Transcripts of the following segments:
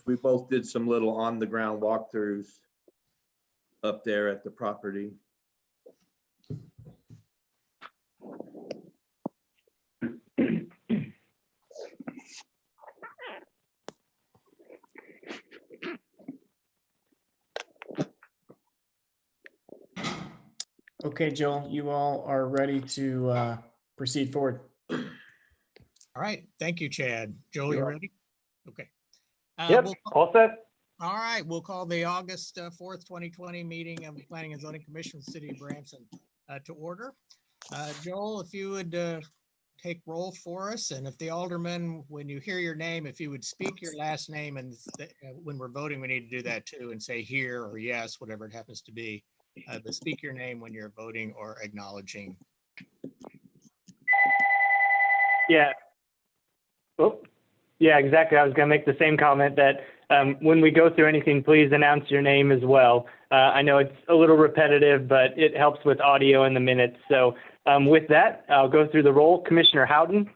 We both did some little on-the-ground walkthroughs up there at the property. Okay, Joel, you all are ready to proceed forward. All right, thank you, Chad. Joel, you ready? Okay. Yep, all set. All right, we'll call the August 4th, 2020 meeting of the Planning and Zoning Commission of the City of Branson to order. Joel, if you would take roll for us, and if the alderman, when you hear your name, if you would speak your last name, and when we're voting, we need to do that too, and say here or yes, whatever it happens to be. But speak your name when you're voting or acknowledging. Yeah. Oh, yeah, exactly. I was going to make the same comment that when we go through anything, please announce your name as well. I know it's a little repetitive, but it helps with audio in the minutes. So with that, I'll go through the roll. Commissioner Howden.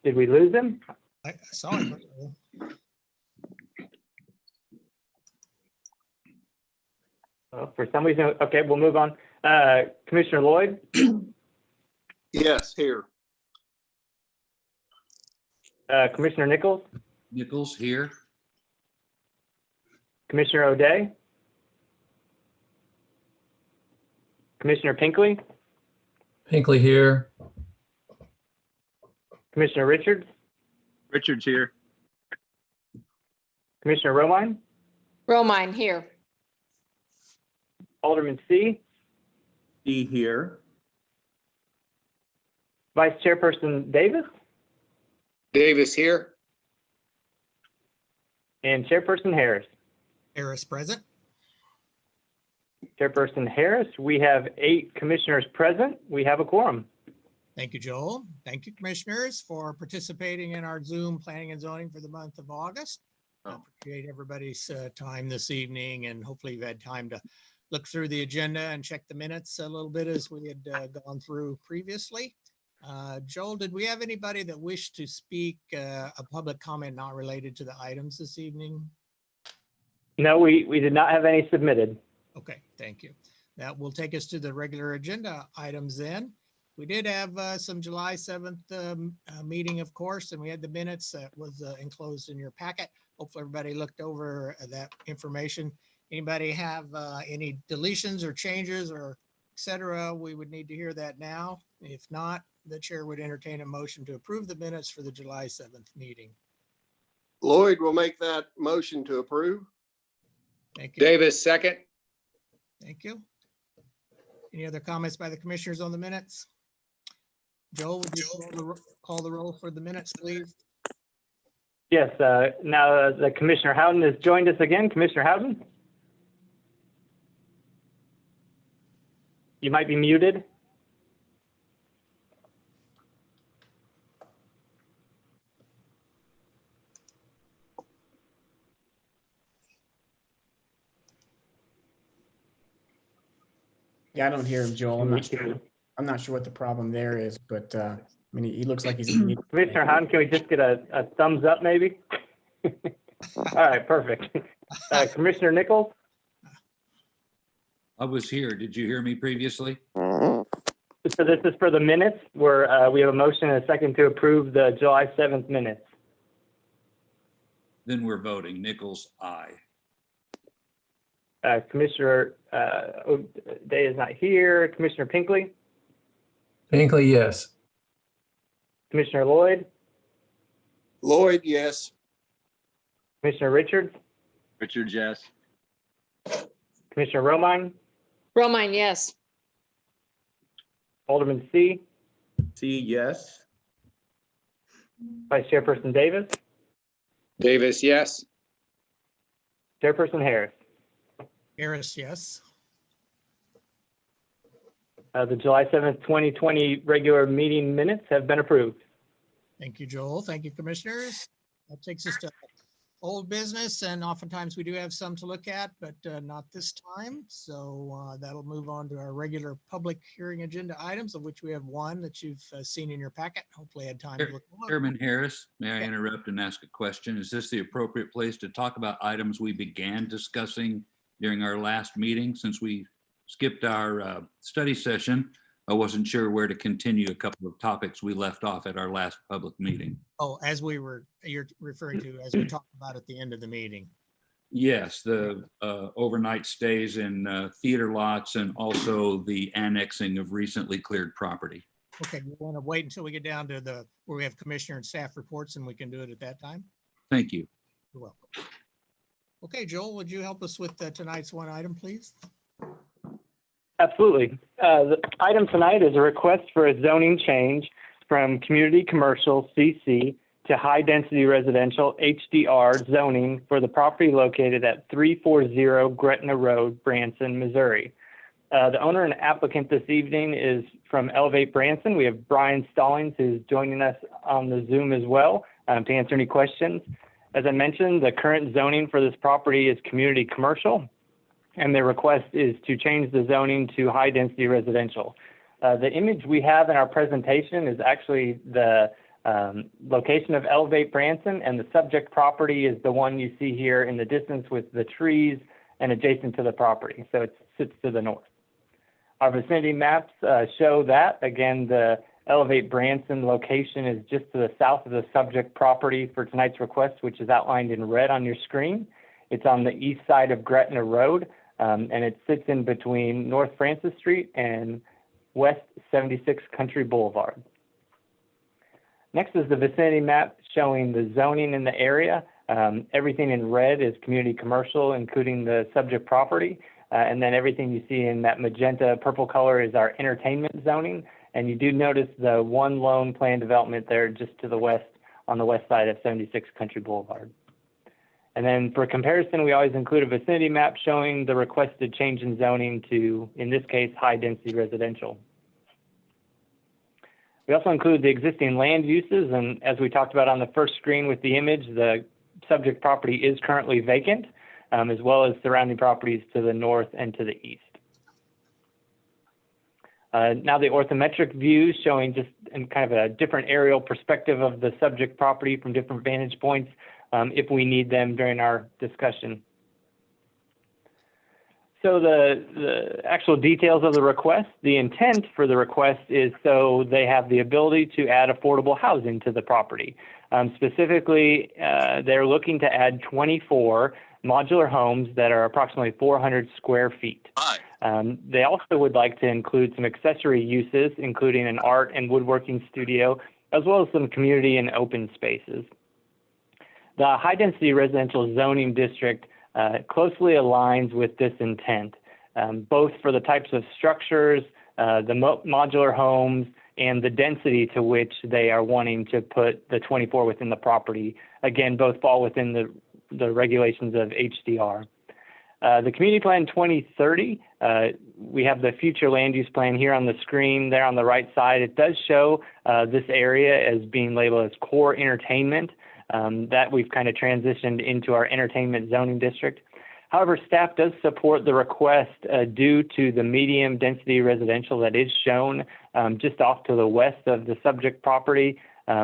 Did we lose him? I saw it. Oh, for some reason, okay, we'll move on. Commissioner Lloyd. Yes, here. Commissioner Nichols. Nichols here. Commissioner O'Day. Commissioner Pinkley. Pinkley here. Commissioner Richards. Richard's here. Commissioner Romine. Romine here. Alderman C. Be here. Vice Chairperson Davis. Davis here. And Chairperson Harris. Harris present. Chairperson Harris, we have 8 commissioners present. We have a quorum. Thank you, Joel. Thank you, commissioners, for participating in our Zoom planning and zoning for the month of August. I appreciate everybody's time this evening, and hopefully you've had time to look through the agenda and check the minutes a little bit as we had gone through previously. Joel, did we have anybody that wished to speak a public comment not related to the items this evening? No, we did not have any submitted. Okay, thank you. That will take us to the regular agenda items then. We did have some July 7th meeting, of course, and we had the minutes that was enclosed in your packet. Hopefully everybody looked over that information. Anybody have any deletions or changes or et cetera? We would need to hear that now. If not, the chair would entertain a motion to approve the minutes for the July 7th meeting. Lloyd will make that motion to approve. Thank you. Davis, second. Thank you. Any other comments by the commissioners on the minutes? Joel, would you call the roll for the minutes, please? Yes, now the Commissioner Howden has joined us again. Commissioner Howden? You might be muted. Yeah, I don't hear him, Joel. I'm not sure what the problem there is, but I mean, he looks like he's. Commissioner Howden, can we just get a thumbs up maybe? All right, perfect. Commissioner Nichols? I was here. Did you hear me previously? So this is for the minutes where we have a motion and a second to approve the July 7th minutes. Then we're voting. Nichols, aye. Commissioner O'Day is not here. Commissioner Pinkley? Pinkley, yes. Commissioner Lloyd? Lloyd, yes. Commissioner Richards? Richards, yes. Commissioner Romine? Romine, yes. Alderman C? C, yes. Vice Chairperson Davis? Davis, yes. Chairperson Harris? Harris, yes. The July 7th, 2020 regular meeting minutes have been approved. Thank you, Joel. Thank you, commissioners. That takes us to old business, and oftentimes we do have some to look at, but not this time. So that'll move on to our regular public hearing agenda items, of which we have one that you've seen in your packet. Hopefully had time to look. Chairman Harris, may I Yeah. interrupt and ask a question? Is this the appropriate place to talk about items we began discussing during our last meeting? Since we skipped our study session, I wasn't sure where to continue a couple of topics we left off at our last public meeting. Oh, you're referring to as we talked about at the end of the meeting. Yes, the overnight stays in theater lots and also the annexing of recently cleared property. Okay, you want to wait until we get down to where we have commissioner and staff reports, and we can do it at that time? Thank you. You're welcome. Okay, Joel, would you help us with tonight's one item, please? Absolutely. The item tonight is a request for a zoning change from community commercial CC to high density residential HDR zoning for the property located at 340 Gretna Road, Branson, Missouri. The owner and applicant this evening is from Elevate Branson. We have Brian Stallings, who's joining us on the Zoom as well to answer any questions. As I mentioned, the current zoning for this property is community commercial, and their request is to change the zoning to high density residential. The image we have in our presentation is actually the location of Elevate Branson, and the subject property is the one you see here in the distance with the trees and adjacent to the property. So it sits to the north. Our vicinity maps show that. Again, the Elevate Branson location is just to the south of the subject property for tonight's request, which is outlined in red on your screen. It's on the east side of Gretna Road, and it sits in between North Francis Street and West 76 Country Boulevard. Next is the vicinity map showing the zoning in the area. Everything in red is community commercial, including the subject property. And then everything you see in that magenta purple color is our entertainment zoning. And you do notice the one lone planned development there just to the west, on the west side of 76 Country Boulevard. And then for comparison, we always include a vicinity map showing the requested change in zoning to, in this case, high density residential. We also include the existing land uses, and as we talked about on the first screen with the image, the subject property is currently vacant, as well as surrounding properties to the north and to the east. Now the orthometric views showing just in kind of a different aerial perspective of the subject property from different vantage points if we need them during our discussion. So the actual details of the request, the intent for the request is so they have the ability to add affordable housing to the property. Specifically, they're looking to add 24 modular homes that are approximately 400 square feet. They also would like to include some accessory uses, including an art and woodworking studio, as well as some community and open spaces. The high-density residential zoning district closely aligns with this intent, both for the types of structures, the modular homes, and the density to which they are wanting to put the 24 within the property. Again, both fall within the regulations of HDR. The Community Plan 2030, we have the future land use plan here on the screen there on the right side. It does show this area as being labeled as core entertainment. That we've kind of transitioned into our entertainment zoning district. However, staff does support the request due to the medium density residential that is shown just off to the west of the subject property,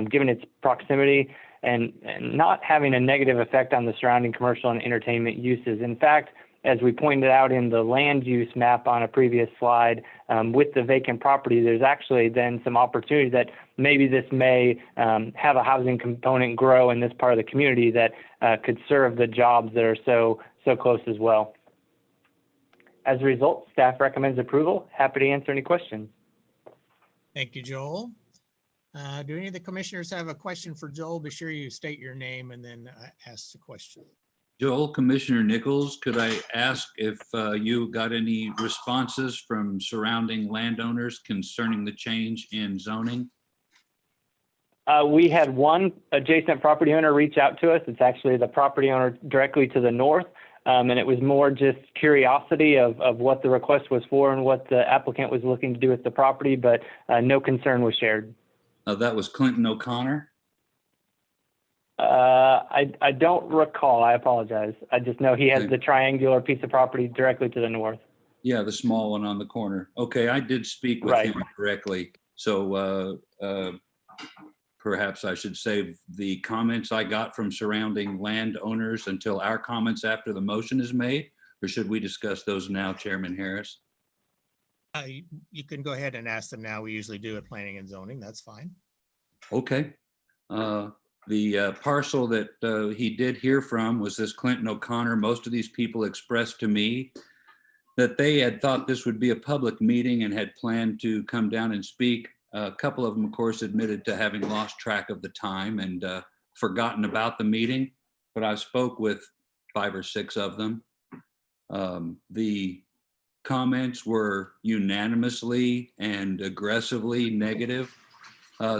given its proximity and not having a negative effect on the surrounding commercial and entertainment uses. In fact, as we pointed out in the land use map on a previous slide, with the vacant property, there's actually then some opportunity that maybe this may have a housing component grow in this part of the community that could serve the jobs that are so close as well. As a result, staff recommends approval. Happy to answer any questions. Thank you, Joel. Do any of the commissioners have a question for Joel? Be sure you state your name and then ask the question. Joel, Commissioner Nichols, could I ask if you got any responses from surrounding landowners concerning the change in zoning? We had one adjacent property owner reach out to us. It's actually the property owner directly to the north. And it was more just curiosity of what the request was for and what the applicant was looking to do with the property, but no concern was shared. That was Clinton O'Connor. I don't recall. I apologize. I just know he has Okay. the triangular piece of property directly to the north. Yeah, the small one on the corner. Okay, I did speak with Right. him directly. So perhaps I should save the comments I got from surrounding landowners until our comments after the motion is made? Or should we discuss those now, Chairman Harris? You can go ahead and ask them now. We usually do at planning and zoning. That's fine. Okay. The parcel that he did hear from was this Clinton O'Connor. Most of these people expressed to me that they had thought this would be a public meeting and had planned to come down and speak. A couple of them, of course, admitted to having lost track of the time and forgotten about the meeting, but I spoke with 5 or 6 of them. The comments were unanimously and aggressively negative.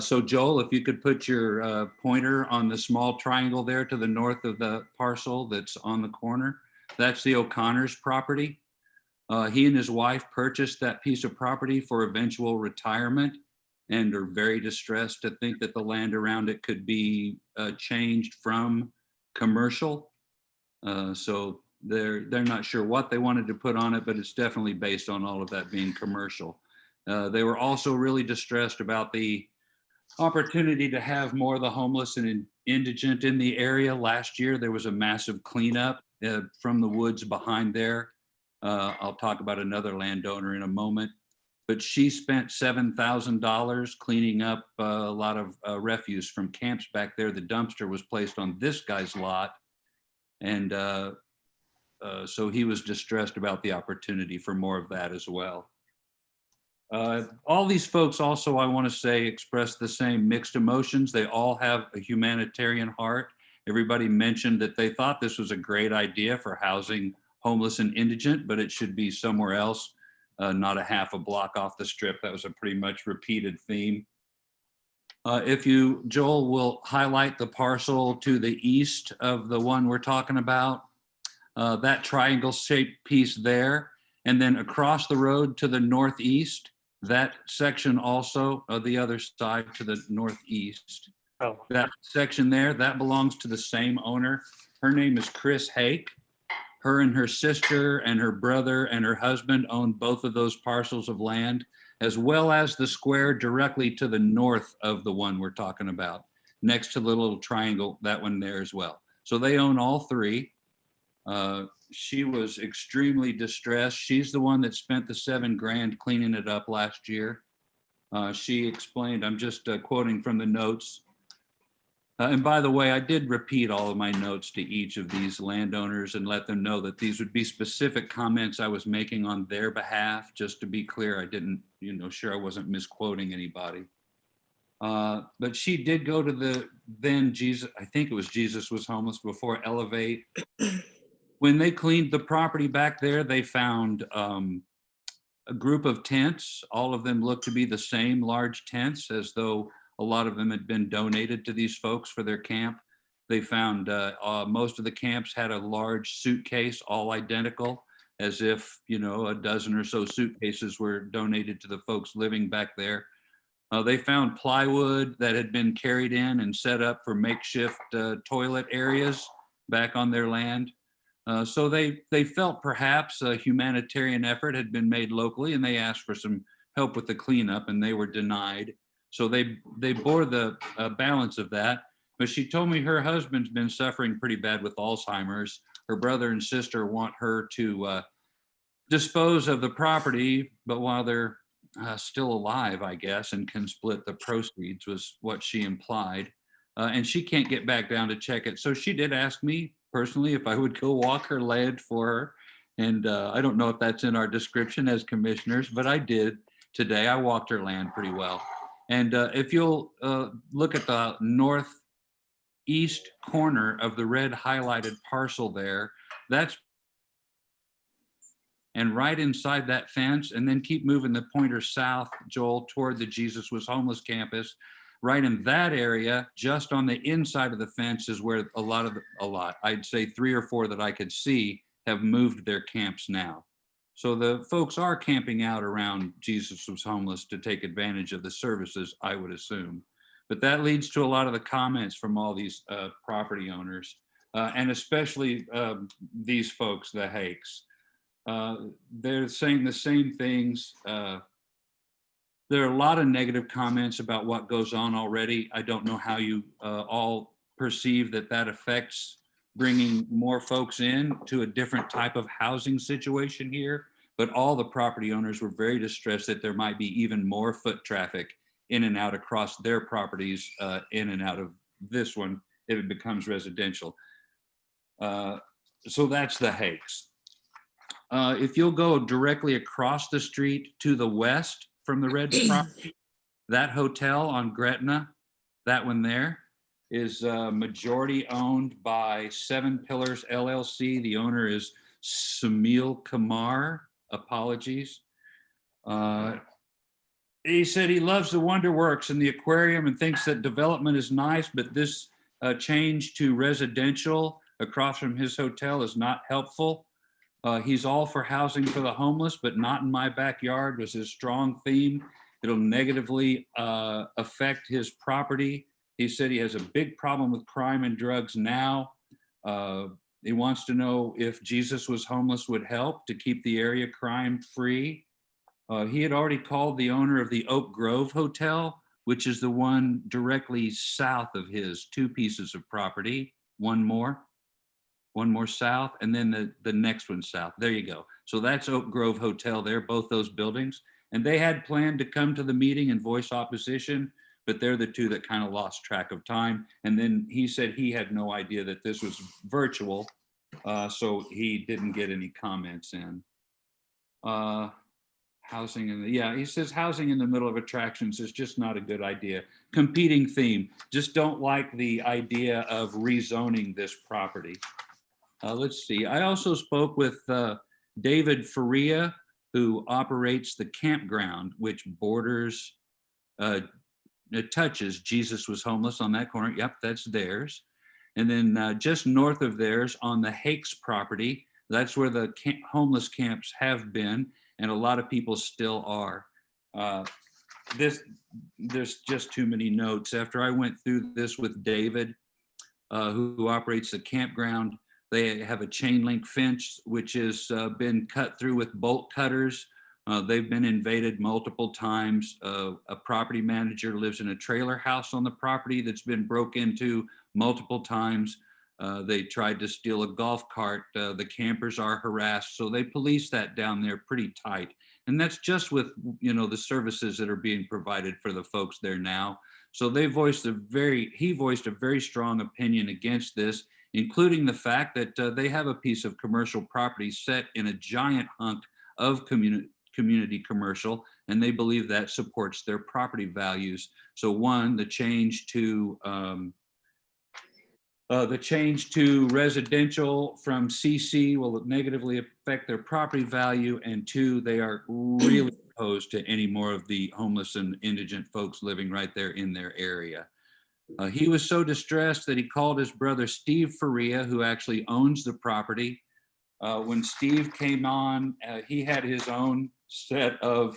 So Joel, if you could put your pointer on the small triangle there to the north of the parcel that's on the corner, that's the O'Connor's property. He and his wife purchased that piece of property for eventual retirement and are very distressed to think that the land around it could be changed from commercial. So they're not sure what they wanted to put on it, but it's definitely based on all of that being commercial. They were also really distressed about the opportunity to have more of the homeless and indigent in the area. Last year, there was a massive cleanup from the woods behind there. I'll talk about another landowner in a moment, but she spent $7,000 cleaning up a lot of refuse from camps back there. The dumpster was placed on this guy's lot. And so he was distressed about the opportunity for more of that as well. All these folks also, I want to say, express the same mixed emotions. They all have a humanitarian heart. Everybody mentioned that they thought this was a great idea for housing homeless and indigent, but it should be somewhere else, not a half a block off the strip. That was a pretty much repeated theme. If you, Joel, will highlight the parcel to the east of the one we're talking about, that triangle shaped piece there, and then across the road to the northeast, that section also, the other side to the northeast. Oh, That section there, that belongs to the same owner. Her name is Chris Hake. Her and her sister and her brother and her husband own both of those parcels of land, as well as the square directly to the north of the one we're talking about, next to the little triangle, that one there as well. So they own all 3. She was extremely distressed. She's the one that spent the $7 grand cleaning it up last year. She explained, I'm just quoting from the notes. And by the way, I did repeat all of my notes to each of these landowners and let them know that these would be specific comments I was making on their behalf. Just to be clear, I didn't, sure I wasn't misquoting anybody. But she did go to the then Jesus, I think it was Jesus Was Homeless Before Elevate. When they cleaned the property back there, they found a group of tents. All of them looked to be the same large tents, as though a lot of them had been donated to these folks for their camp. They found most of the camps had a large suitcase, all identical, as if, a dozen or so suitcases were donated to the folks living back there. They found plywood that had been carried in and set up for makeshift toilet areas back on their land. So they felt perhaps a humanitarian effort had been made locally, and they asked for some help with the cleanup, and they were denied. So they bore the balance of that. But she told me her husband's been suffering pretty bad with Alzheimer's. Her brother and sister want her to dispose of the property, but while they're still alive, I guess, and can split the proceeds, was what she implied. And she can't get back down to check it. So she did ask me personally if I would go walk her land for her. And I don't know if that's in our description as commissioners, but I did today. I walked her land pretty well. And if you'll look at the northeast corner of the red highlighted parcel there, that's, and right inside that fence, and then keep moving the pointer south, Joel, toward the Jesus Was Homeless campus. Right in that area, just on the inside of the fence is where I'd say 3 or 4 that I could see have moved their camps now. So the folks are camping out around Jesus Was Homeless to take advantage of the services, I would assume. But that leads to a lot of the comments from all these property owners, and especially these folks, the Hakes. They're saying the same things. There are a lot of negative comments about what goes on already. I don't know how you all perceive that that affects bringing more folks in to a different type of housing situation here. But all the property owners were very distressed that there might be even more foot traffic in and out across their properties, in and out of this one if it becomes residential. So that's the Hakes. If you'll go directly across the street to the west from the red property, that hotel on Gretna, that one there, is majority owned by Seven Pillars LLC. The owner is Sunil Kumar. Apologies. He said he loves the Wonderworks and the aquarium and thinks that development is nice, but this change to residential across from his hotel is not helpful. He's all for housing for the homeless, but not in my backyard was his strong theme. It'll negatively affect his property. He said he has a big problem with crime and drugs now. He wants to know if Jesus Was Homeless would help to keep the area crime free. He had already called the owner of the Oak Grove Hotel, which is the one directly south of his, 2 pieces of property, one more south, and then the next one south. There you go. So that's Oak Grove Hotel there, both those buildings. And they had planned to come to the meeting and voice opposition, but they're the 2 that kind of lost track of time. And then he said he had no idea that this was virtual, so he didn't get any comments in. Housing in the, yeah, he says housing in the middle of attractions is just not a good idea. Competing theme, just don't like the idea of rezoning this property. Let's see, I also spoke with David Faria, who operates the campground, which borders, it touches Jesus Was Homeless on that corner. Yep, that's theirs. And then just north of theirs on the Hakes property, that's where the homeless camps have been, and a lot of people still are. There's just too many notes. After I went through this with David, who operates the campground, they have a chain link fence, which has been cut through with bolt cutters. They've been invaded multiple times. A property manager lives in a trailer house on the property that's been broke into multiple times. They tried to steal a golf cart. The campers are harassed. So they police that down there pretty tight. And that's just with, the services that are being provided for the folks there now. So he voiced a very strong opinion against this, including the fact that they have a piece of commercial property set in a giant hunk of community commercial, and they believe that supports their property values. So one, the change to residential from CC will negatively affect their property value, and 2, they are really opposed to any more of the homeless and indigent folks living right there in their area. He was so distressed that he called his brother Steve Faria, who actually owns the property. When Steve came on, he had his own set of,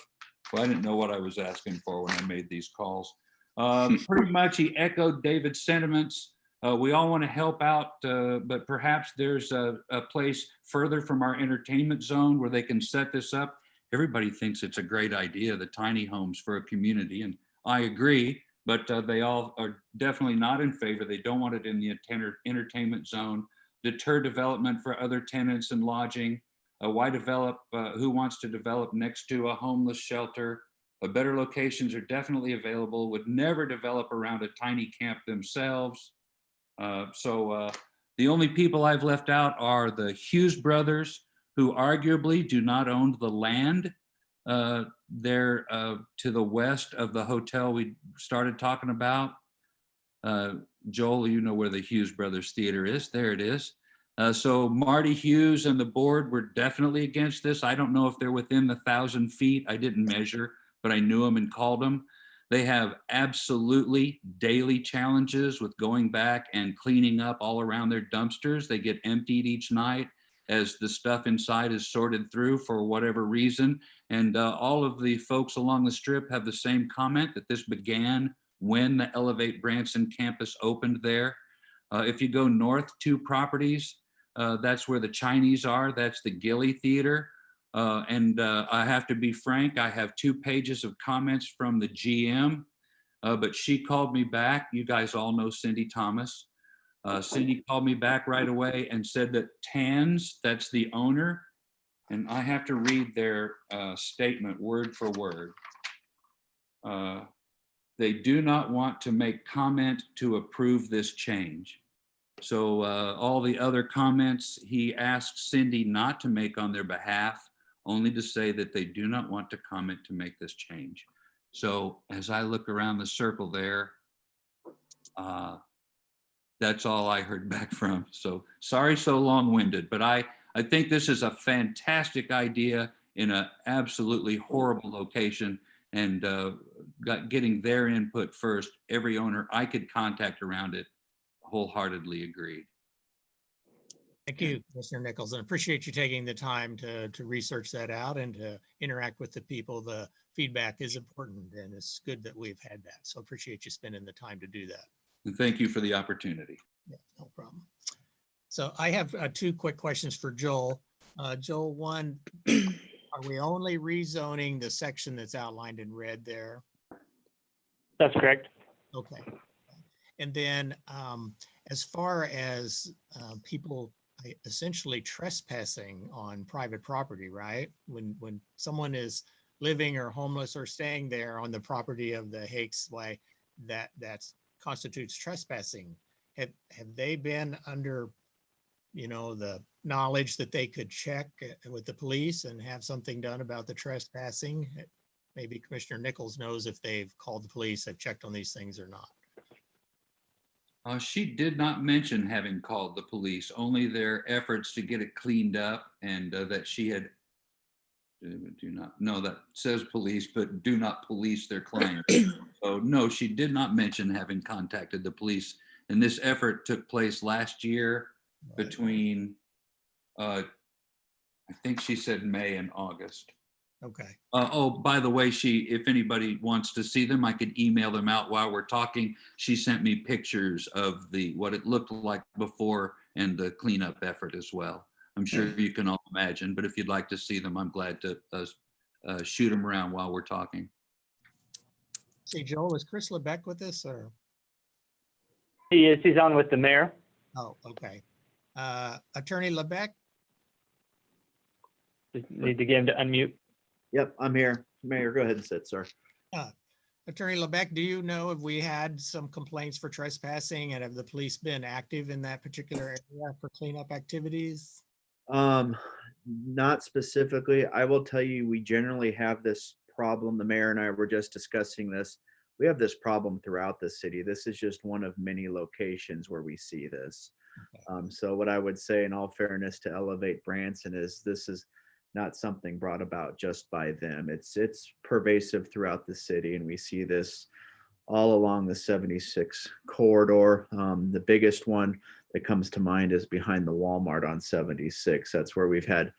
well, I didn't know what I was asking for when I made these calls. Pretty much he echoed David's sentiments. We all want to help out, but perhaps there's a place further from our entertainment zone where they can set this up. Everybody thinks it's a great idea, the tiny homes for a community, and I agree, but they all are definitely not in favor. They don't want it in the entertainment zone. Deter development for other tenants and lodging. Why develop? Who wants to develop next to a homeless shelter? Better locations are definitely available. Would never develop around a tiny camp themselves. So the only people I've left out are the Hughes brothers, who arguably do not own the land there to the west of the hotel we started talking about. Joel, you know where the Hughes Brothers Theater is. There it is. So Marty Hughes and the board were definitely against this. I don't know if they're within the 1,000 feet. I didn't measure, but I knew them and called them. They have absolutely daily challenges with going back and cleaning up all around their dumpsters. They get emptied each night as the stuff inside is sorted through for whatever reason. And all of the folks along the strip have the same comment, that this began when the Elevate Branson campus opened there. If you go north 2 properties, that's where the Chinese are. That's the Gilly Theater. And I have to be frank, I have 2 pages of comments from the GM, but she called me back. You guys all know Cindy Thomas. Cindy called me back right away and said that Tans, that's the owner, and I have to read their statement word for word. They do not want to make comment to approve this change. So all the other comments, he asked Cindy not to make on their behalf, only to say that they do not want to comment to make this change. So as I look around the circle there, that's all I heard back from. So sorry, so long-winded, but I think this is a fantastic idea in an absolutely horrible location, and getting their input first. Every owner I could contact around it wholeheartedly agreed. Thank you, Commissioner Nichols, and appreciate you taking the time to research that out and to interact with the people. The feedback is important, and it's good that we've had that. So appreciate you spending the time to do that. And thank you for the opportunity. Yeah, no problem. So I have 2 quick questions for Joel. Joel, one, are we only rezoning the section that's outlined in red there? That's correct. Okay. And then as far as people essentially trespassing on private property, right? When someone is living or homeless or staying there on the property of the Hakes, why that constitutes trespassing. Have they been under, the knowledge that they could check with the police and have something done about the trespassing? Maybe Commissioner Nichols knows if they've called the police, have checked on these things or not. She did not mention having called the police, only their efforts to get it cleaned up, and that she had, that says police, but do not police their clients. So no, she did not mention having contacted the police. And this effort took place last year between, I think she said May and August. Okay. Oh, by the way, if anybody wants to see them, I could email them out while we're talking. She sent me pictures of what it looked like before and the cleanup effort as well. I'm sure you can all imagine, but if you'd like to see them, I'm glad to shoot them around while we're talking. See, Joel, is Chris Lebec with us or? He is. He's on with the mayor. Oh, okay. Attorney Lebec? Just need to get him to unmute. Yep, I'm here. Mayor, go ahead and sit, sir. Attorney Lebec, do you know if we had some complaints for trespassing and have the police been active in that particular area for cleanup activities? Not specifically. I will tell you, we generally have this problem. The mayor and I were just discussing this. We have this problem throughout the city. This is just one of many locations where we see this. Okay. So what I would say in all fairness to Elevate Branson is this is not something brought about just by them. It's pervasive throughout the city, and we see this all along the 76 corridor. The biggest one that comes to mind is behind the Walmart on 76. That's where we've had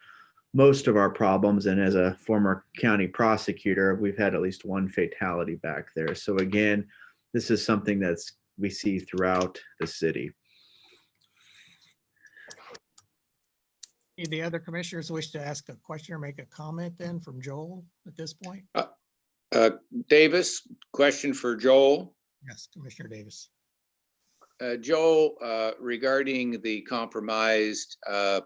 most of our problems. And as a former county prosecutor, we've had at least 1 fatality back there. So again, this is something we see throughout the city. Any the other commissioners wish to ask a question or make a comment then from Joel at this point? Davis, question for Joel. Yes, Commissioner Davis. Joel, regarding the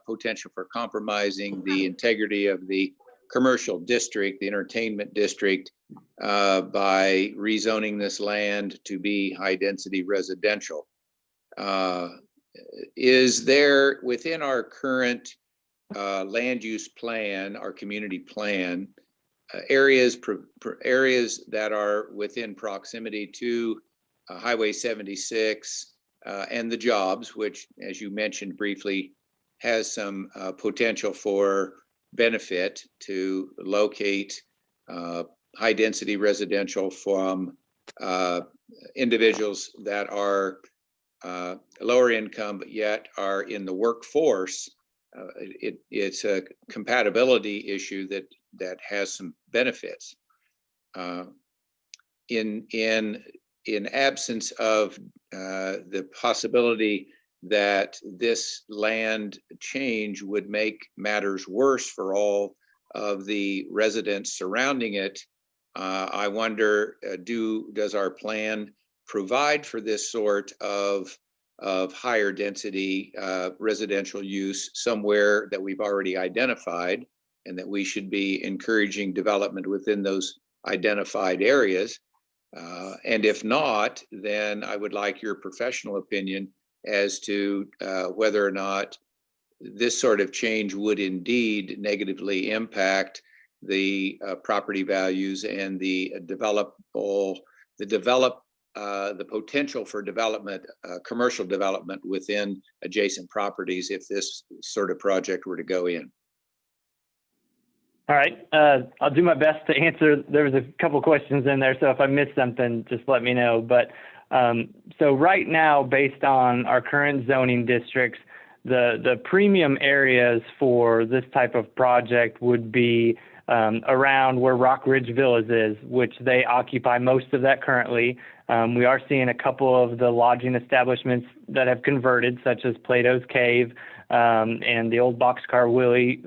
potential for compromising the integrity of the commercial district, the entertainment district, by rezoning this land to be high-density residential. Is there, within our current land use plan, our community plan, areas that are within proximity to Highway 76 and the jobs, which, as you mentioned briefly, has some potential for benefit to locate high density residential from individuals that are lower income but yet are in the workforce. It's a compatibility issue that has some benefits. In in absence of the possibility that this land change would make matters worse for all of the residents surrounding it, I wonder, does our plan provide for this sort of higher density residential use somewhere that we've already identified, and that we should be encouraging development within those identified areas? And if not, then I would like your professional opinion as to whether or not this sort of change would indeed negatively impact the property values and the potential for development, commercial development within adjacent properties if this sort of project were to go in. All right, I'll do my best to answer. There was a couple questions in there, so if I missed something, just let me know. But so right now, based on our current zoning districts, the premium areas for this type of project would be around where Rock Ridge Villas is, which they occupy most of that currently. We are seeing a couple of the lodging establishments that have converted, such as Plato's Cave and the old Boxcar Willie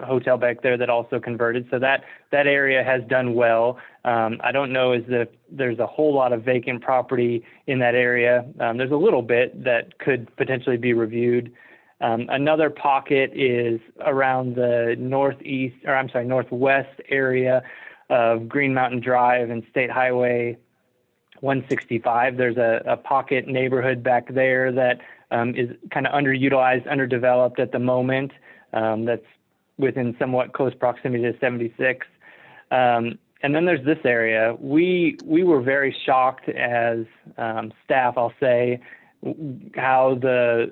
hotel back there that also converted. So that area has done well. I don't know if there's a whole lot of vacant property in that area. There's a little bit that could potentially be reviewed. Another pocket is around the northwest area of Green Mountain Drive and State Highway 165. There's a pocket neighborhood back there that is kind of underutilized, underdeveloped at the moment. That's within somewhat close proximity to 76. And then there's this area. We were very shocked as staff, I'll say, how the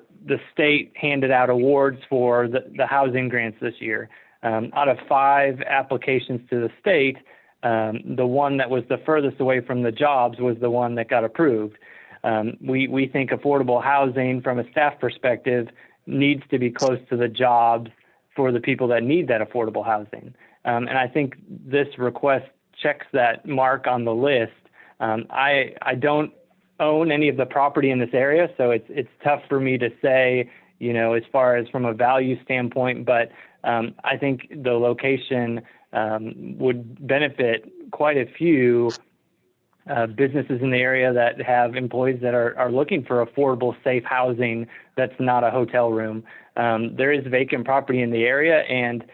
state handed out awards for the housing grants this year. Out of 5 applications to the state, the one that was the furthest away from the jobs was the one that got approved. We think affordable housing from a staff perspective needs to be close to the jobs for the people that need that affordable housing. And I think this request checks that mark on the list. I don't own any of the property in this area, so it's tough for me to say, as far as from a value standpoint, but I think the location would benefit quite a few businesses in the area that have employees that are looking for affordable, safe housing that's not a hotel room. There is vacant property in the area, and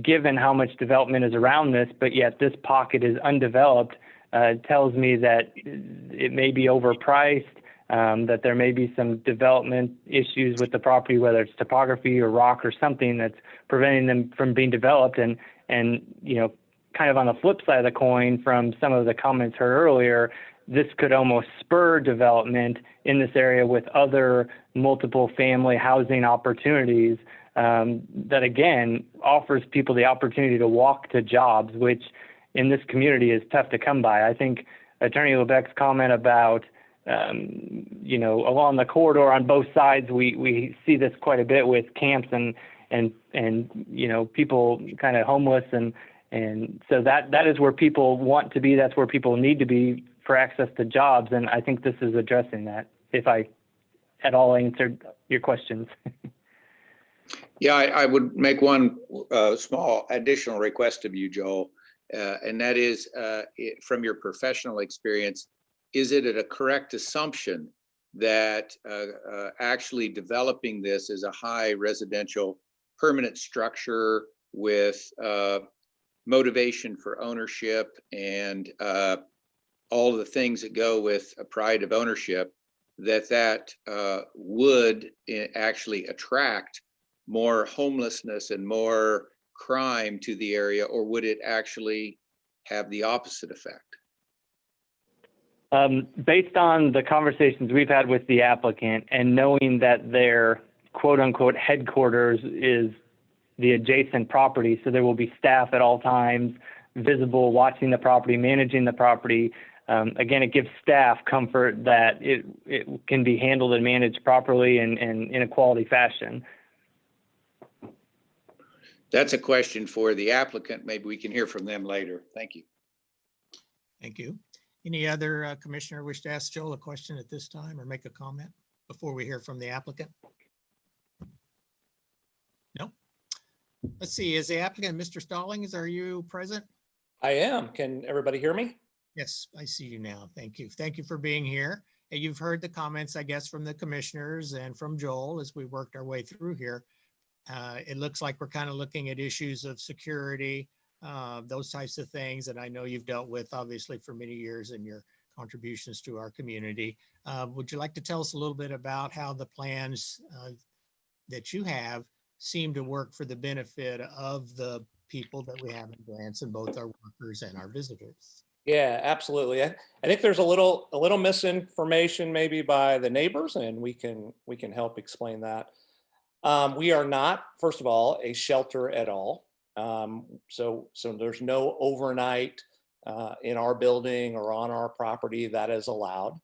given how much development is around this, but yet this pocket is undeveloped, tells me that it may be overpriced, that there may be some development issues with the property, whether it's topography or rock or something that's preventing them from being developed. And kind of on the flip side of the coin from some of the comments heard earlier, this could almost spur development in this area with other multiple family housing opportunities that, again, offers people the opportunity to walk to jobs, which in this community is tough to come by. I think Attorney LeBec's comment about, along the corridor on both sides, we see this quite a bit with camps and people kind of homeless. And so that is where people want to be. That's where people need to be for access to jobs. And I think this is addressing that, if I at all answered your questions. Yeah, I would make one small additional request of you, Joel. And that is, from your professional experience, is it a correct assumption that actually developing this as a high residential permanent structure with motivation for ownership and all the things that go with a pride of ownership, that would actually attract more homelessness and more crime to the area, or would it actually have the opposite effect? Based on the conversations we've had with the applicant and knowing that their quote unquote headquarters is the adjacent property, so there will be staff at all times visible, watching the property, managing the property. Again, it gives staff comfort that it can be handled and managed properly and in a quality fashion. That's a question for the applicant. Maybe we can hear from them later. Thank you. Thank you. Any other commissioner wish to ask Joel a question at this time or make a comment before we hear from the applicant? No. Let's see, is the applicant, Mr. Stallings, are you present? I am. Can everybody hear me? Yes, I see you now. Thank you. Thank you for being here. And you've heard the comments, I guess, from the commissioners and from Joel as we worked our way through here. It looks like we're kind of looking at issues of security, those types of things. And I know you've dealt with obviously for many years in your contributions to our community. Would you like to tell us a little bit about how the plans that you have seem to work for the benefit of the people that we have in Branson, both our workers and our visitors? Yeah, absolutely. I think there's a little misinformation maybe by the neighbors, and we can help explain that. We are not, first of all, a shelter at all. So there's no overnight in our building or on our property that is allowed.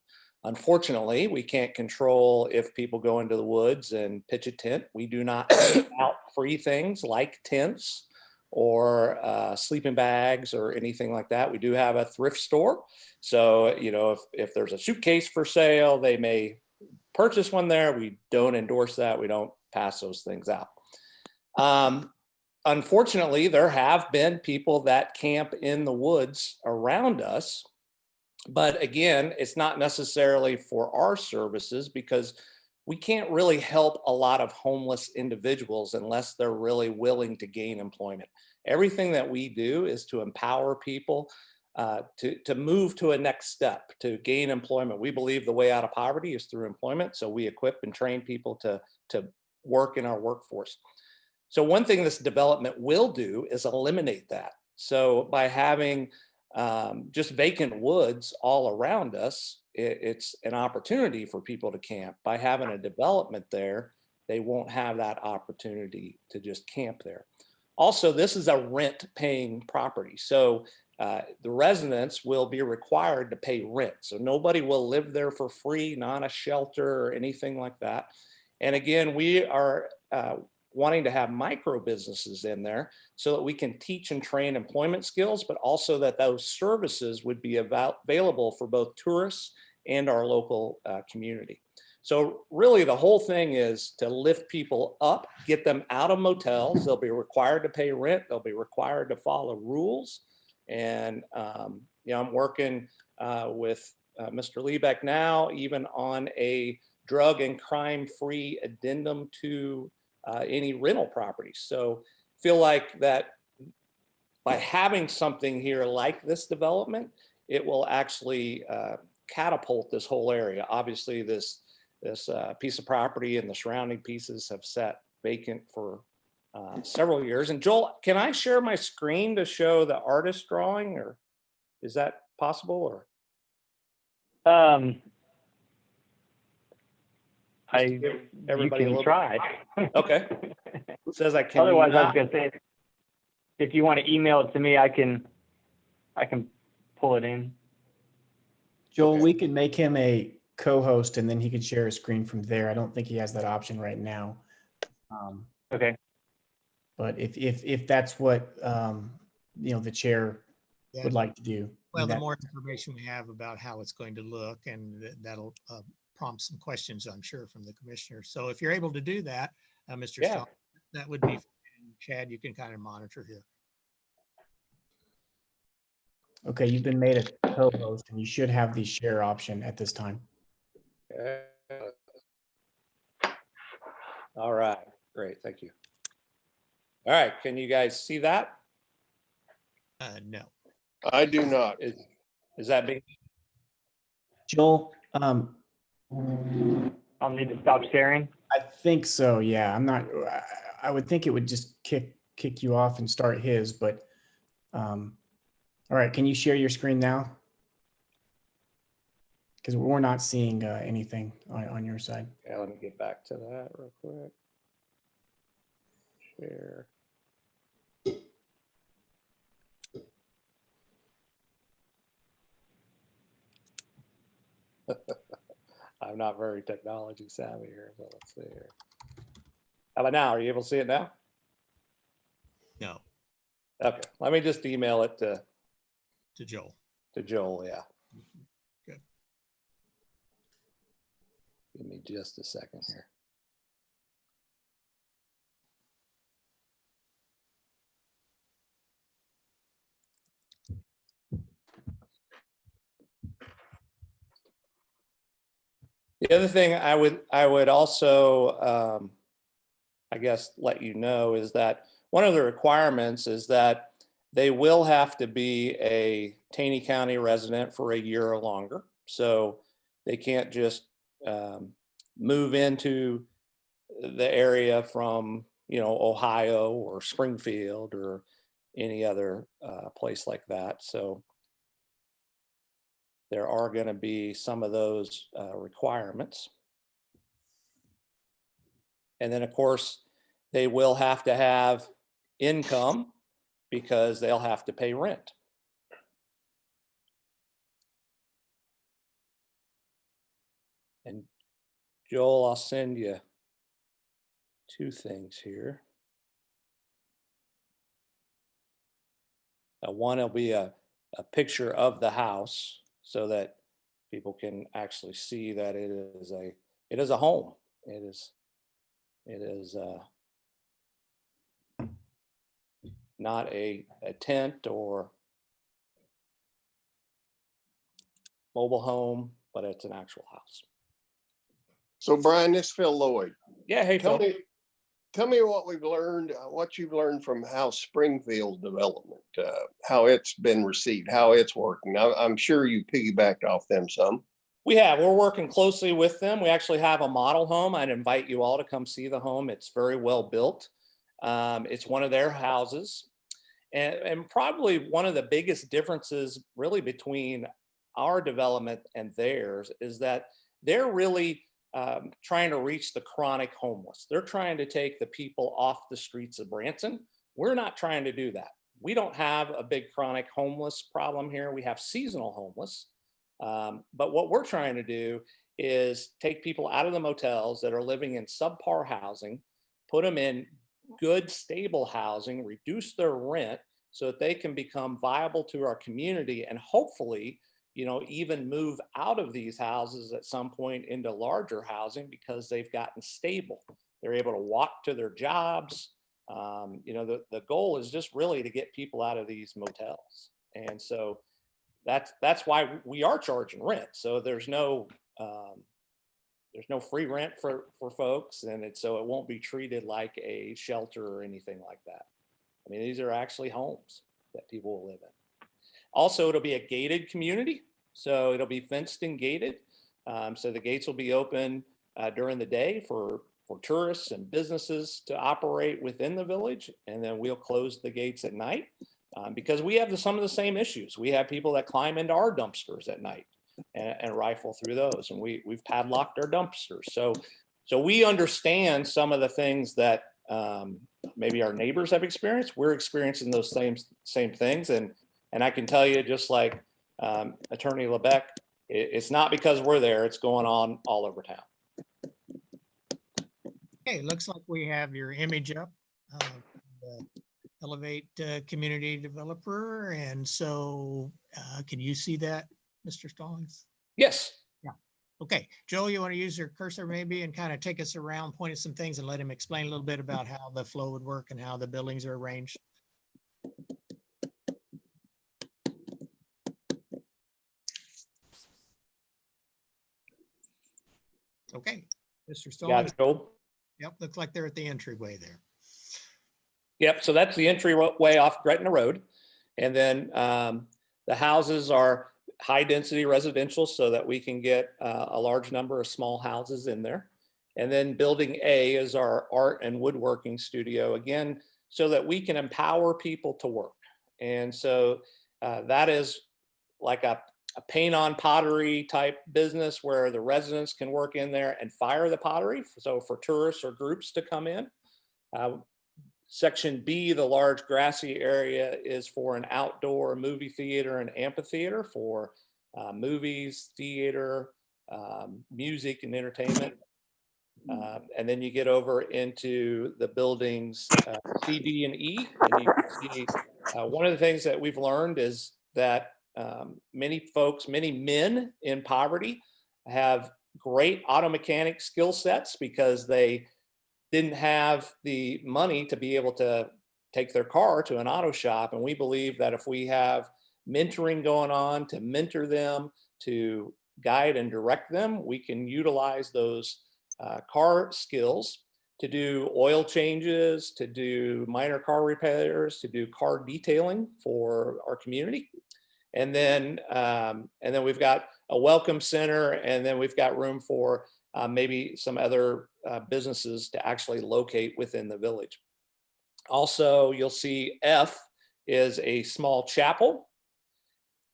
Unfortunately, we can't control if people go into the woods and pitch a tent. We do not give out free things like tents or sleeping bags or anything like that. We do have a thrift store. So, you know, if there's a suitcase for sale, they may purchase one there. We don't endorse that. We don't pass those things out. Unfortunately, there have been people that camp in the woods around us. But again, it's not necessarily for our services because we can't really help a lot of homeless individuals unless they're really willing to gain employment. Everything that we do is to empower people to move to a next step, to gain employment. We believe the way out of poverty is through employment. So we equip and train people to work in our workforce. So one thing this development will do is eliminate that. So by having just vacant woods all around us, it's an opportunity for people to camp. By having a development there, they won't have that opportunity to just camp there. Also, this is a rent-paying property. So the residents will be required to pay rent. So nobody will live there for free, not a shelter or anything like that. And again, we are wanting to have micro businesses in there so that we can teach and train employment skills, but also that those services would be available for both tourists and our local community. So really the whole thing is to lift people up, get them out of motels. They'll be required to pay rent. They'll be required to follow rules. And you know, I'm working with Mr. Liebeck now, even on a drug and crime-free addendum to any rental properties. So feel like that by having something here like this development, it will actually catapult this whole area. Obviously, this piece of property and the surrounding pieces have sat vacant for several years. And Joel, can I share my screen to show the artist drawing, or is that possible? Or everybody you can try. Okay. It says I can. Otherwise, I was gonna say, if you want to email it to me, I can pull it in. Joel, Okay. we can make him a co-host and then he could share a screen from there. I don't think he has that option right now. Okay. But if that's what, you know, the chair Yeah. would like to do. Well, the that- more information we have about how it's going to look, and that'll prompt some questions, I'm sure, from the commissioner. So if you're able to do that, Mr. Yeah. Shaw, that would be, Chad, you can kind of monitor here. Okay, you've been made a co-host and you should have the share option at this time. All right, great, thank you. All right, can you guys see that? No. I do not. Is that being? Joel, I'll need to stop sharing. I think so, yeah. I'm not, I would think it would just kick you off and start his, but, all right, can you share your screen now? Because we're not seeing anything on your side. Yeah, let me get back to that real quick. Share. I'm not very technology savvy here, so let's see here. How about now? Are you able to see it now? No, Okay, let me just email it to to Joel. Joel, yeah. Give me just a second here. The other thing I would also, I guess, let you know is that one of the requirements is that they will have to be a Taney County resident for a year or longer. So they can't just move into the area from, Ohio or Springfield or any other place like that. So there are going to be some of those requirements. And then, of course, they will have to have income because they'll have to pay rent. And Joel, I'll send you two things here. One will be a picture of the house so that people can actually see that it is a home. It is not a tent or mobile home, but it's an actual house. So Brian, this is Phil Lloyd. Yeah, hey, Phil. Tell me what we've learned, what you've learned from how Springfield development, how it's been received, how it's working. I'm sure you piggybacked off them some. We're working closely with them. We actually have a model home. I'd invite you all to come see the home. It's very well built. It's one of their houses. And probably one of the biggest differences really between our development and theirs is that they're really trying to reach the chronic homeless. They're trying to take the people off the streets of Branson. We're not trying to do that. We don't have a big chronic homeless problem here. We have seasonal homeless. But what we're trying to do is take people out of the motels that are living in subpar housing, put them in good, stable housing, reduce their rent so that they can become viable to our community and hopefully, even move out of these houses at some point into larger housing because they've gotten stable. They're able to walk to their jobs. The goal is just really to get people out of these motels. And so that's why we are charging rent. So there's no free rent for folks, and so it won't be treated like a shelter or anything like that. I mean, these are actually homes that people will live in. Also, it'll be a gated community, so it'll be fenced and gated. So the gates will be open during the day for tourists and businesses to operate within the village, and then we'll close the gates at night because we have some of the same issues. We have people that climb into our dumpsters at night and rifle through those, and we've padlocked our dumpsters. So we understand some of the things that maybe our neighbors have experienced. We're experiencing those same things, and I can tell you, just like Attorney Lebec, it's not because we're there, it's going on all over town. Okay, looks like we have your image up. Elevate community developer. And so can you see that, Mr. Stallings? Yes. Yeah. Okay. Joel, you want to use your cursor maybe and kind of take us around, point at some things and let him explain a little bit about how the flow would work and how the buildings are arranged? Okay, Mr. Stallings. Got it, Joel? Yep, looks like they're at the entryway there. Yep, so that's the entryway off Gretna Road. And then the houses are high density residential so that we can get a large number of small houses in there. And then building A is our art and woodworking studio, again, so that we can empower people to work. And so that is like a paint on pottery type business where the residents can work in there and fire the pottery. So for tourists or groups to come in. Section B, the large grassy area, is for an outdoor movie theater and amphitheater for movies, theater, music and entertainment. And then you get over into the buildings C, D, and E. And you can see one of the things that we've learned is that many folks, many men in poverty have great auto mechanic skill sets because they didn't have the money to be able to take their car to an auto shop. And we believe that if we have mentoring going on to mentor them, to guide and direct them, we can utilize those car skills to do oil changes, to do minor car repairs, to do car detailing for our community. And then we've got a welcome center, and then we've got room for maybe some other businesses to actually locate within the village. Also, you'll see F is a small chapel.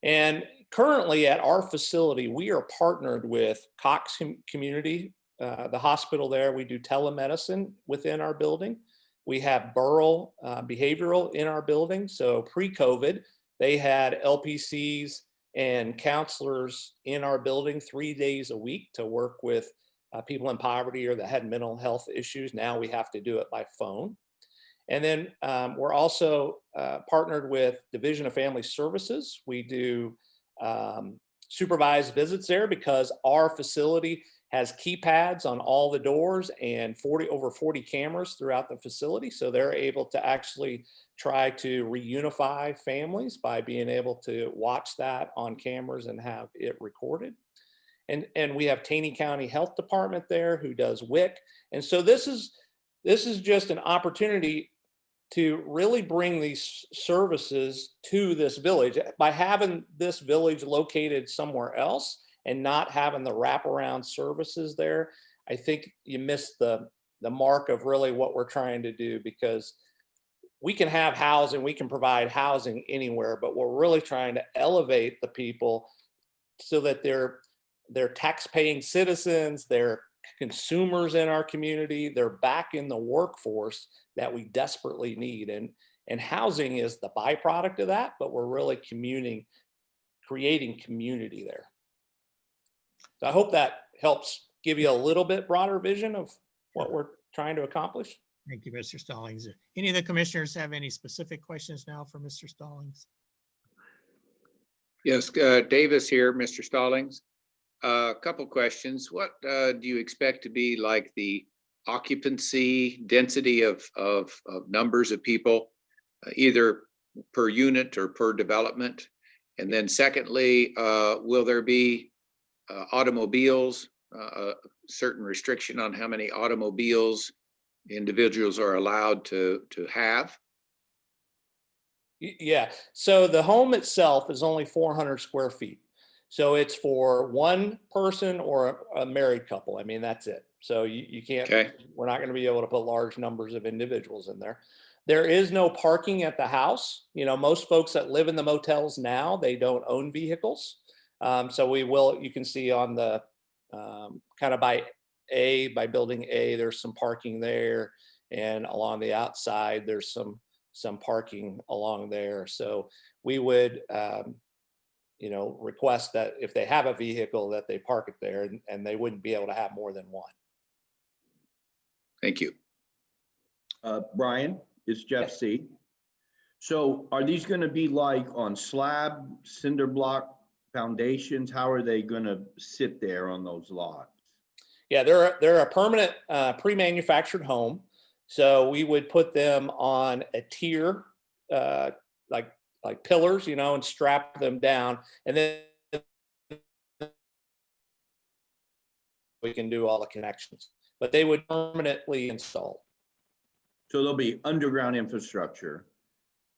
And currently at our facility, we are partnered with Cox Community, the hospital there. We do telemedicine within our building. We have Burrell Behavioral in our building. So pre-COVID, they had LPCs and counselors in our building 3 days a week to work with people in poverty or that had mental health issues. Now we have to do it by phone. And then we're also partnered with Division of Family Services. We do supervised visits there because our facility has keypads on all the doors and over 40 cameras throughout the facility. So they're able to actually try to reunify families by being able to watch that on cameras and have it recorded. And we have Taney County Health Department there who does WIC. And so this is just an opportunity to really bring these services to this village. By having this village located somewhere else and not having the wraparound services there, I think you miss the mark of really what we're trying to do, because we can have housing, we can provide housing anywhere, but we're really trying to elevate the people so that they're tax-paying citizens, they're consumers in our community, they're back in the workforce that we desperately need. And housing is the byproduct of that, but we're really creating community there. So I hope that helps give you a little bit broader vision of what we're trying to accomplish. Thank you, Mr. Stallings. Any of the commissioners have any specific questions now for Mr. Stallings? Yes, Davis here, Mr. Stallings. A couple questions. What do you expect to be like the occupancy density of numbers of people, either per unit or per development? And then secondly, will there be automobiles, a certain restriction on how many automobiles individuals are allowed to have? Yeah, so the home itself is only 400 square feet. So it's for one person or a married couple. I mean, that's it. So you can't, we're not going to be able to put large numbers of individuals in there. There is no parking at the house. You know, most folks that live in the motels now, they don't own vehicles. So you can see on the kind of by building A, there's some parking there, and along the outside, there's some parking along there. So we would, request that if they have a vehicle that they park it there, and they wouldn't be able to have more than one. Thank you. Brian, it's Jeff C. So are these going to be like on slab, cinder block foundations? How are they going to sit there on those lots? Yeah, they're a permanent pre-manufactured home. So we would put them on a tier, like pillars, and strap them down, and then we can do all the connections, but they would permanently install. So there'll be underground infrastructure,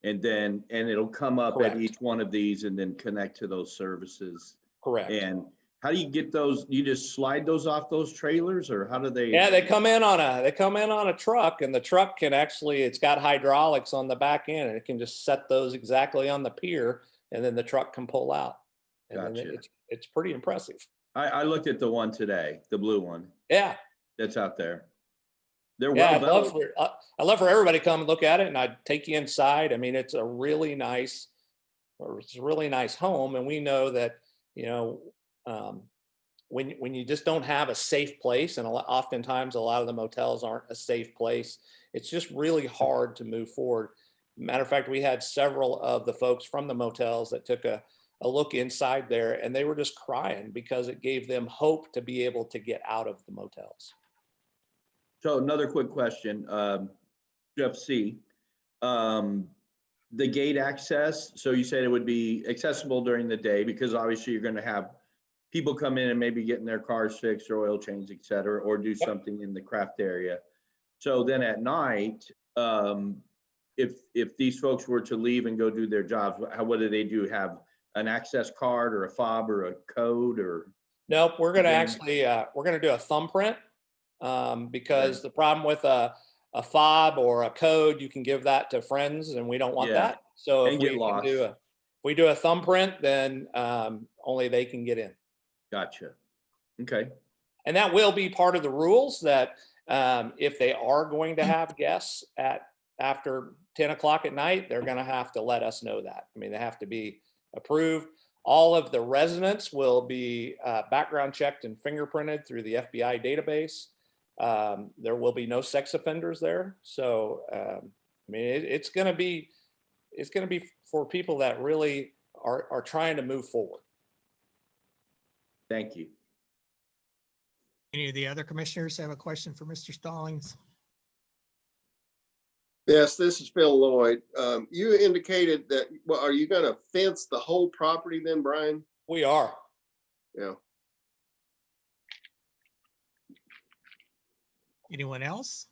and it'll come up Correct. at each one of these and then connect to those services. Correct. And how do you get those? You just slide those off those trailers, or how do they? Yeah, they come in on a truck, and the truck can it's got hydraulics on the back end, and it can just set those exactly on the pier, and then the truck can pull out. And Gotcha. It's pretty impressive. I looked at the one today, the blue one. Yeah. That's out there. They're Yeah, well I'd love for everybody to come and look at it, and I'd take you inside. I mean, it's a really nice home, and we know that, when you just don't have a safe place, and oftentimes a lot of the motels aren't a safe place, it's just really hard to move forward. Matter of fact, we had several of the folks from the motels that took a a look inside there, and they were just crying because it gave them hope to be able to get out of the motels. So another quick question, Jeff C. The gate access, so you said it would be accessible during the day because obviously you're going to have people come in and maybe getting their cars fixed or oil change, et cetera, or do something in the craft area. So then at night, if these folks were to leave and go do their jobs, what do they do? Have an access card or a fob or a code or? Nope, we're going to Yeah. actually, we're going to do a thumbprint because the problem with a fob or a code, you can give that to friends and we don't want Yeah. that. So And if get we lost. do a thumbprint, then only they can get in. Gotcha. Okay. And that will be part of the rules that if they are going to have guests after 10 o'clock at night, they're going to have to let us know that. I mean, they have to be approved. All of the residents will be background checked and fingerprinted through the FBI database. There will be no sex offenders there. So, I mean, it's going to be for people that really are trying to move forward. Thank you. Any of the other commissioners have a question for Mr. Stallings? Yes, this is Phil Lloyd. You indicated that, well, are you gonna fence the whole property then, Brian? We are. Yeah. Anyone else?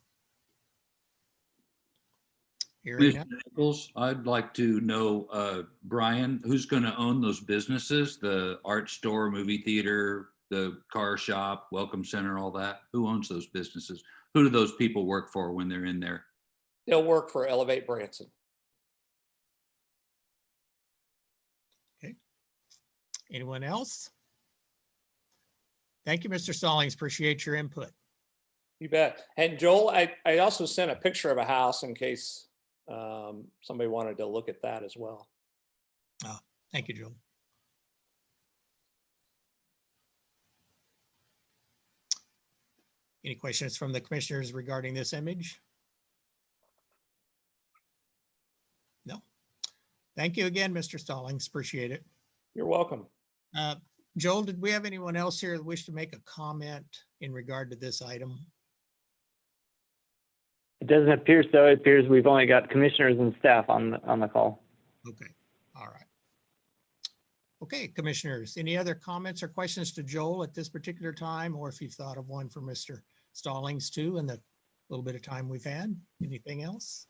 Hearing Mr. none. Nichols, I'd like to know, Brian, who's going to own those businesses? The art store, movie theater, the car shop, welcome center, all that? Who owns those businesses? Who do those people work for when they're in there? They'll work for Elevate Branson. Anyone else? Thank you, Mr. Stallings. Appreciate your input. You bet. And Joel, I also sent a picture of a house in case somebody wanted to look at that as well. Thank you, Joel. Any questions from the commissioners regarding this image? No. Thank you again, Mr. Stallings. Appreciate it. You're welcome. Joel, did we have anyone else here that wish to make a comment in regard to this item? It doesn't appear so. It appears we've only got commissioners and staff on the call. Okay, all right. Okay, commissioners, any other comments or questions to Joel at this particular time, or if you've thought of one for Mr. Stallings too in the little bit of time we've had? Anything else?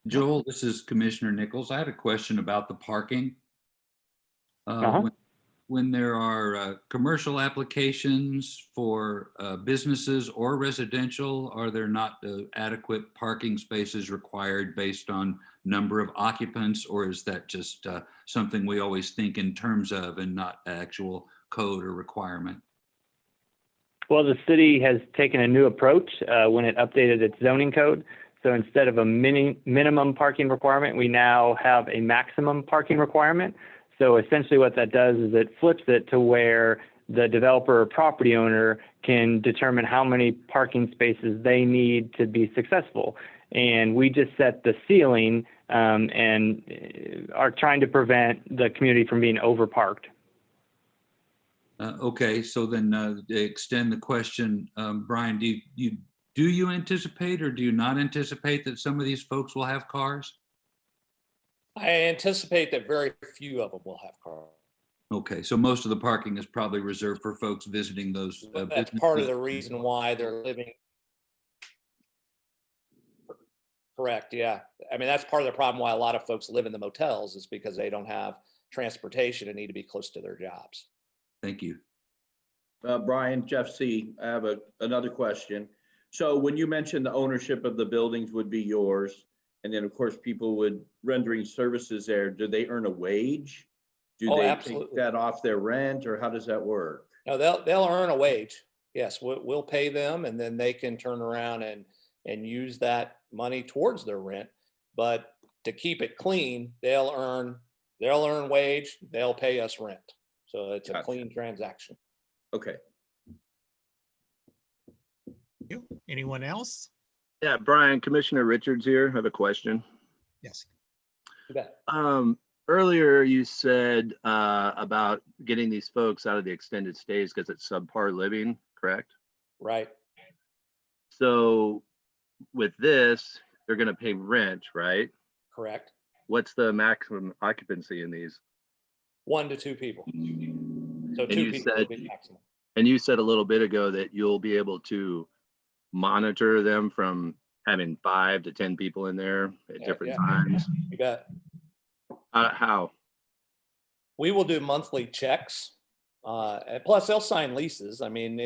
Joel, this is Commissioner Nichols. I had a question about the parking. When there are commercial applications for businesses or residential, are there not adequate parking spaces required based on number of occupants, or is that just something we always think in terms of and not actual code or requirement? Well, the city has taken a new approach when it updated its zoning code. So instead of a minimum parking requirement, we now have a maximum parking requirement. So essentially what that does is it flips it to where the developer or property owner can determine how many parking spaces they need to be successful. And we just set the ceiling and are trying to prevent the community from being overparked. Okay, so then to extend the question, Brian, do you anticipate or do you not anticipate that some of these folks will have cars? I anticipate that very few of them will have cars. Okay, so most of the parking is probably reserved for folks visiting those. That's part of the reason why they're living. Correct, yeah. I mean, that's part of the problem why a lot of folks live in the motels is because they don't have transportation and need to be close to their jobs. Thank you. Brian, Jeff C., I have another question. So when you mentioned the ownership of the buildings would be yours, and then of course people would rendering services there, do they earn a wage? Do they Absolutely. take that off their rent, or how does that work? No, they'll earn a wage. Yes, we'll pay them, and then they can turn around and use that money towards their rent. But to keep it clean, they'll earn wage, they'll pay us rent. So it's a Gotcha. clean transaction. Okay. Anyone else? Yeah, Brian, Commissioner Richards here. I have a question. Yes. You bet. earlier you said about getting these folks out of the extended stays because it's subpar living, correct? Right. So with this, they're going to pay rent, right? Correct. What's the maximum occupancy in these? 1 to 2 people. So And 2 you people said, would be maximum. and you said a little bit ago that you'll be able to monitor them from having 5 to 10 people in there at Yeah, different yeah. times. You bet. How? We will do monthly checks. And plus they'll sign leases. I mean,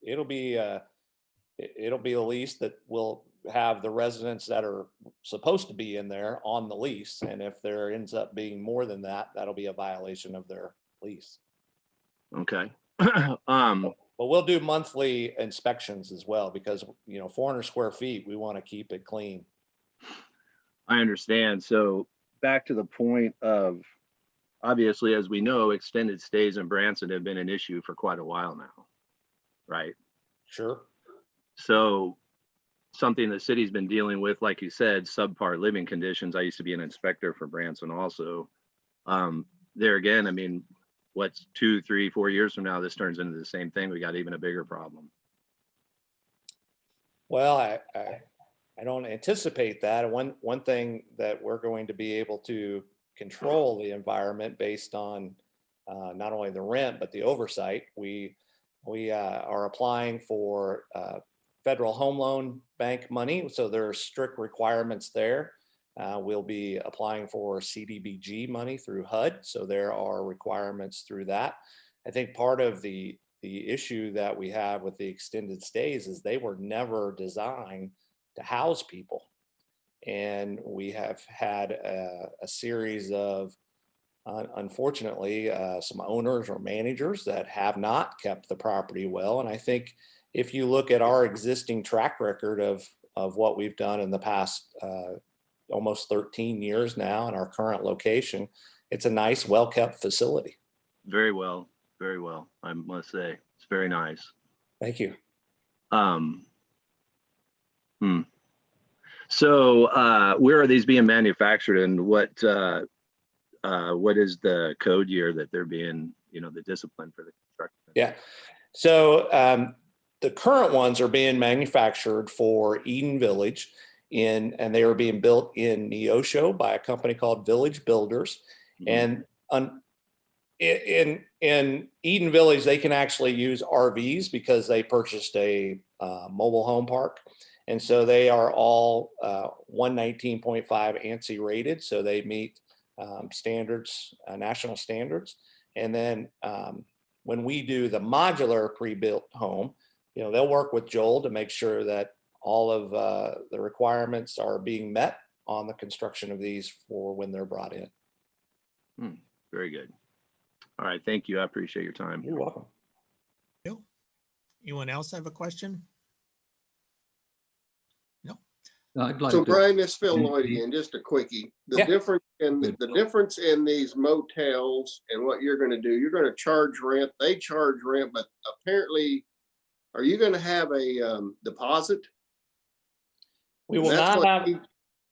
it'll be a lease that will have the residents that are supposed to be in there on the lease. And if there ends up being more than that, that'll be a violation of their lease. Okay. But we'll do monthly inspections as well because, 400 square feet, we want to keep it clean. I understand. So back to the point of, obviously, as we know, extended stays in Branson have been an issue for quite a while now, right? Sure. So something the city's been dealing with, like you said, subpar living conditions. I used to be an inspector for Branson also. There again, I mean, what's 2, 3, 4 years from now, this turns into the same thing. We got even a bigger problem. Well, I don't anticipate that. One thing that we're going to be able to control the environment based on not only the rent, but the oversight. We are applying for federal home loan bank money. So there are strict requirements there. We'll be applying for CDBG money through HUD. So there are requirements through that. I think part of the issue that we have with the extended stays is they were never designed to house people. And we have had a series of, unfortunately, some owners or managers that have not kept the property well. And I think if you look at our existing track record of what we've done in the past almost 13 years now in our current location, it's a nice, well-kept facility. Very well, I must say. It's very nice. Thank you. So where are these being manufactured, and what is the code year that they're being, the discipline for the construction? Yeah. So the current ones are being manufactured for Eden Village and they are being built in Neosho by a company called Village Builders. And in Eden Village, they can actually use RVs because they purchased a mobile home park. And so they are all 119.5 ANSI rated. So they meet standards, national standards. And then when we do the modular pre-built home, they'll work with Joel to make sure that all of the requirements are being met on the construction of these for when they're brought in. Very good. All right, thank you. I appreciate your time. You're welcome. Anyone else have a question? No. I'd like So to, Brian, this Phil Lloyd again, just a quickie. The difference in these motels and what you're going to do, you're going to charge rent. They charge rent, but apparently, are you going to have a deposit? We will not have.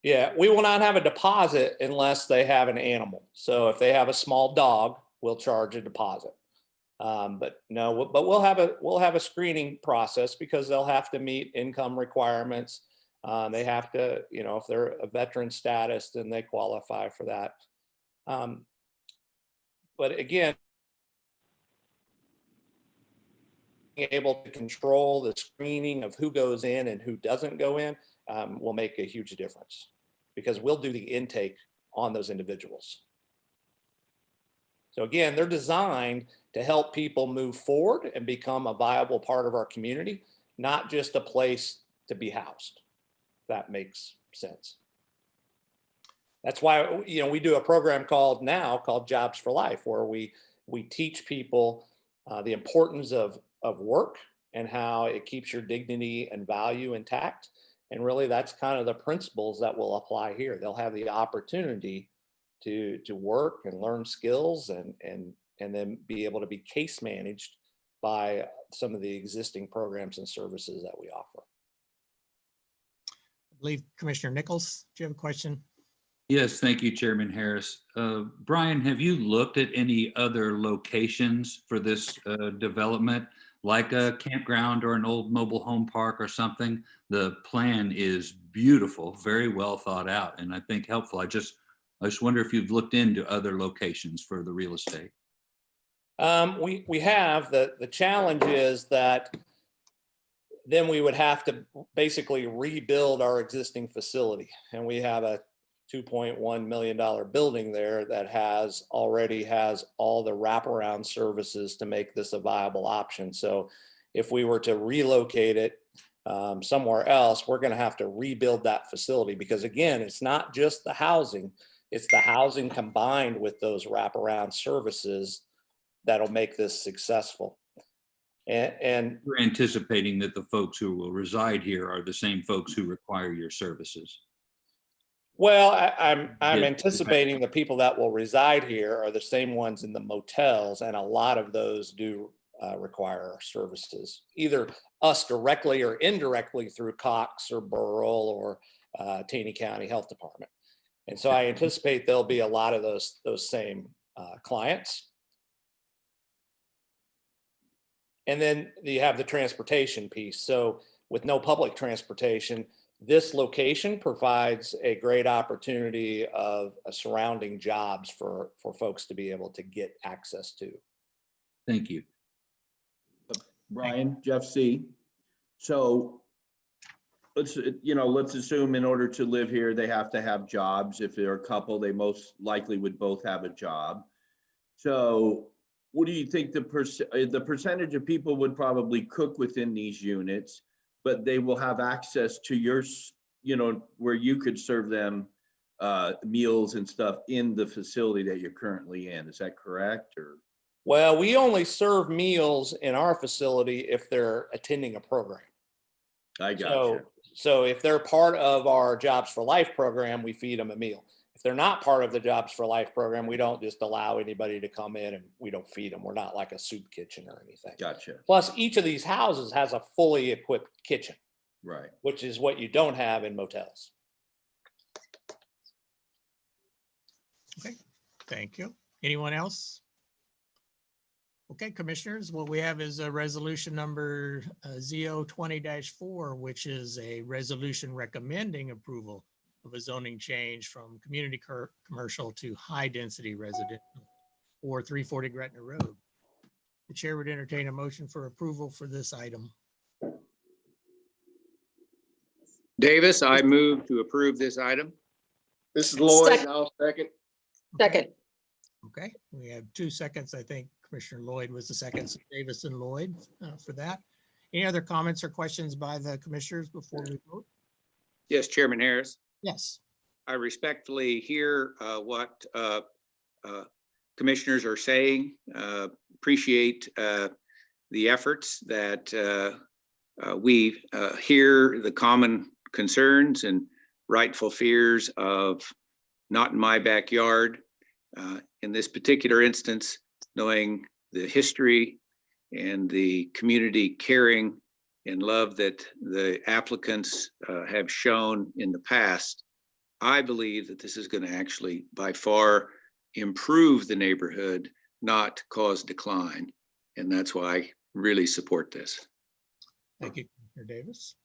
Yeah, we will not have a deposit unless they have an animal. So if they have a small dog, we'll charge a deposit. But we'll have a screening process because they'll have to meet income requirements. They have to, if they're a veteran status, then they qualify for that. But again, being able to control the screening of who goes in and who doesn't go in will make a huge difference because we'll do the intake on those individuals. So again, they're designed to help people move forward and become a viable part of our community, not just a place to be housed. If that makes sense. That's why, we do a program called Jobs for Life, where we teach people the importance of work and how it keeps your dignity and value intact. And really, that's kind of the principles that will apply here. They'll have the opportunity to work and learn skills and then be able to be case managed by some of the existing programs and services that we offer. I believe Commissioner Nichols, do you have a question? Yes, thank you, Chairman Harris. Brian, have you looked at any other locations for this development, like a campground or an old mobile home park or something? The plan is beautiful, very well thought out, and I think helpful. I just wonder if you've looked into other locations for the real estate. We have. The challenge is that then we would have to basically rebuild our existing facility, and we have a $2.1 million building there that already has all the wraparound services to make this a viable option. So if we were to relocate it somewhere else, we're going to have to rebuild that facility, because again, it's not just the housing, it's the housing combined with those wraparound services that'll make this successful. And we're anticipating that the folks who will reside here are the same folks who require your services. Well, I'm anticipating the people that will reside here are the same ones in the motels, and a lot of those do require our services, either us directly or indirectly through Cox or Burrell or Taney County Health Department. And so I anticipate there'll be a lot of those same clients. And then you have the transportation piece. So with no public transportation, this location provides a great opportunity of surrounding jobs for folks to be able to get access to. Thank you. Brian, Jeff C. So let's assume in order to live here, they have to have jobs. If they're a couple, they most likely would both have a job. So what do you think the percentage of people would probably cook within these units, but they will have access to your, where you could serve them meals and stuff in the facility that you're currently in? Is that correct? Or? Well, we only serve meals in our facility if they're attending a program. I got you. So if they're part of our Jobs for Life program, we feed them a meal. If they're not part of the Jobs for Life program, we don't just allow anybody to come in and we don't feed them. We're not like a soup kitchen or anything. Gotcha. Plus, each of these houses has a fully equipped kitchen, right? Which is what you don't have in motels. Okay, thank you. Anyone else? Okay, commissioners, what we have is a resolution number ZO20-4, which is a resolution recommending approval of a zoning change from community commercial to high density residential for 340 Gretna Road. The chair would entertain a motion for approval for this item. Davis, I move to approve this item. This is Lloyd. Second. I'll second. Second. Okay, we have 2 seconds. I think Commissioner Lloyd was the second, so Davis and Lloyd for that. Any other comments or questions by the commissioners before we vote? Yes, Chairman Harris. Yes. I respectfully hear what commissioners are saying. Appreciate the efforts that we hear the common concerns and rightful fears of not in my backyard. In this particular instance, knowing the history and the community caring and love that the applicants have shown in the past, I believe that this is going to actually by far improve the neighborhood, not cause decline. And that's why I really support this. Thank you, Commissioner Davis.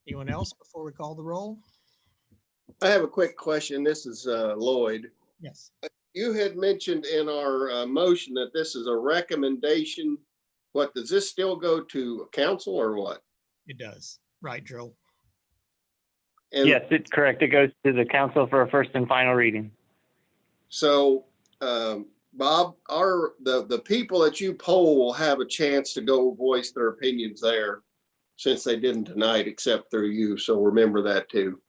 Anyone else before we call the roll? I have a quick question. This is Lloyd. Yes. You had mentioned in our motion that this is a recommendation. What, does this still go to council or what? It does. Right, Joe? And Yes, it's correct. It goes to the council for a first and final reading. so, Bob, the people that you poll will have a chance to go voice their opinions there, since they didn't tonight except through you. So remember that too.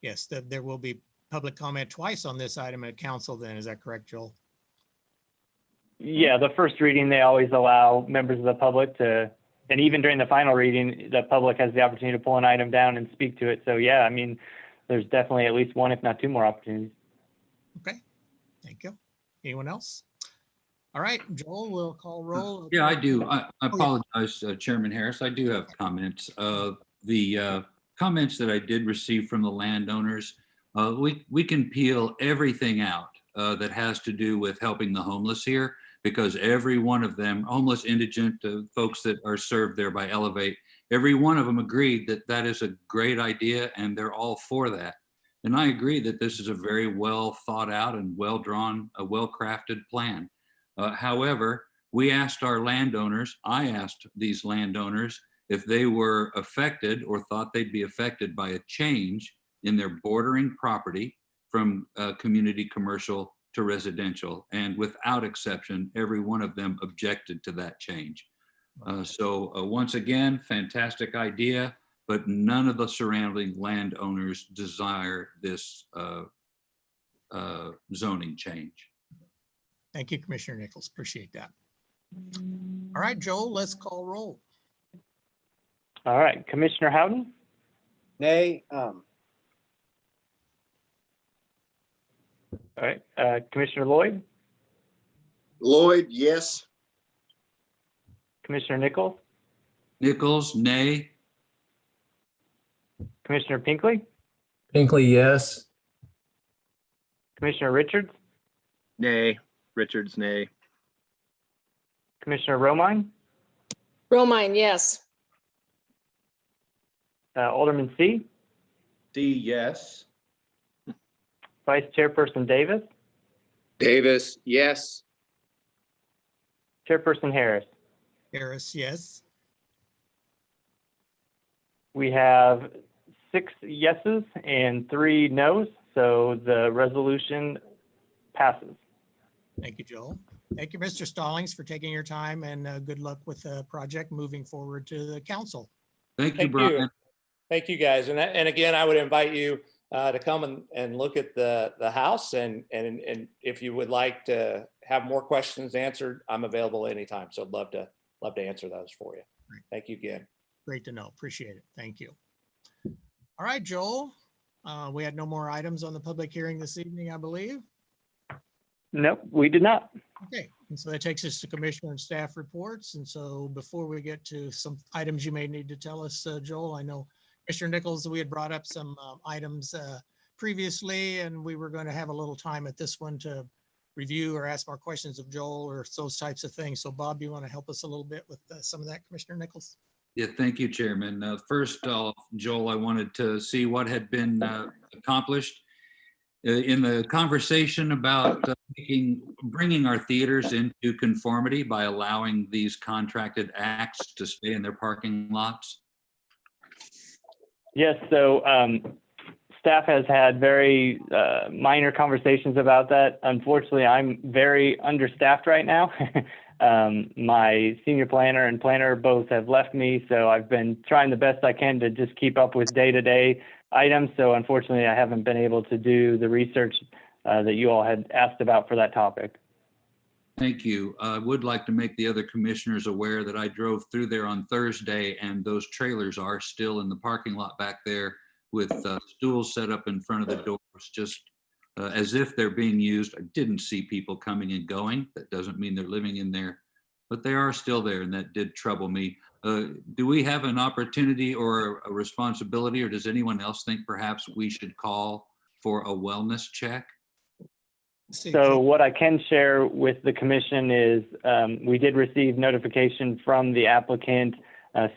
Yes, that there will be public comment twice on this item at council then. Is that correct, Joel? Yeah, the first reading, they always allow members of the public to, and even during the final reading, the public has the opportunity to pull an item down and speak to it. So yeah, I mean, there's definitely at least 1, if not 2 more opportunities. Okay, thank you. Anyone else? All right, Joel, we'll call roll. Yeah, I do. I apologize, Chairman Harris. I do have comments. The comments that I did receive from the landowners We can peel everything out that has to do with helping the homeless here, because every one of them, homeless, indigent, folks that are served there by Elevate, every one of them agreed that that is a great idea and they're all for that. And I agree that this is a very well thought out and well drawn, a well crafted plan. However, we asked our landowners, I asked these landowners if they were affected or thought they'd be affected by a change in their bordering property from community commercial to residential. And without exception, every one of them objected to that change. So once again, fantastic idea, but none of the surrounding landowners desire this zoning change. Thank you, Commissioner Nichols. Appreciate that. All right, Joel, let's call roll. All right, Commissioner Howden, Nay. all right, Commissioner Lloyd, Lloyd, yes. Commissioner Nichols, Nichols, nay. Commissioner Pinkley, Pinkley, yes. Commissioner Richards, Nay. Richards, nay. Commissioner Romine, Romine, yes. Alderman C, C, yes. Vice Chairperson Davis, Davis, yes. Chairperson Harris. Harris, yes. We have 6 yeses and 3 nos, so the resolution passes. Thank you, Joel. Thank you, Mr. Stallings, for taking your time, and good luck with the project moving forward to the council. Thank you, Thank Brian. you. Thank you, guys. And again, I would invite you to come and look at the house. And if you would like to have more questions answered, I'm available anytime. So I'd love to answer those for you. Thank you again. Great to know. Appreciate it. Thank you. All right, Joel. We had no more items on the public hearing this evening, I believe. Nope, we did not. Okay, and so that takes us to commissioner and staff reports. And so before we get to some items you may need to tell us, Joel, I know Mr. Nichols, we had brought up some items previously, and we were going to have a little time at this one to review or ask more questions of Joel or those types of things. So Bob, you want to help us a little bit with some of that, Commissioner Nichols? Yeah, thank you, Chairman. First, Joel, I wanted to see what had been accomplished in the conversation about bringing our theaters into conformity by allowing these contracted acts to stay in their parking lots. Yes, so staff has had very minor conversations about that. Unfortunately, I'm very understaffed right now. My senior planner and planner both have left me, so I've been trying the best I can to just keep up with day-to-day items. So unfortunately, I haven't been able to do the research that you all had asked about for that topic. Thank you. I would like to make the other commissioners aware that I drove through there on Thursday, and those trailers are still in the parking lot back there with stools set up in front of the doors, just as if they're being used. I didn't see people coming and going. That doesn't mean they're living in there, but they are still there, and that did trouble me. Do we have an opportunity or a responsibility, or does anyone else think perhaps we should call for a wellness check? So what I can share with the commission is we did receive notification from the applicant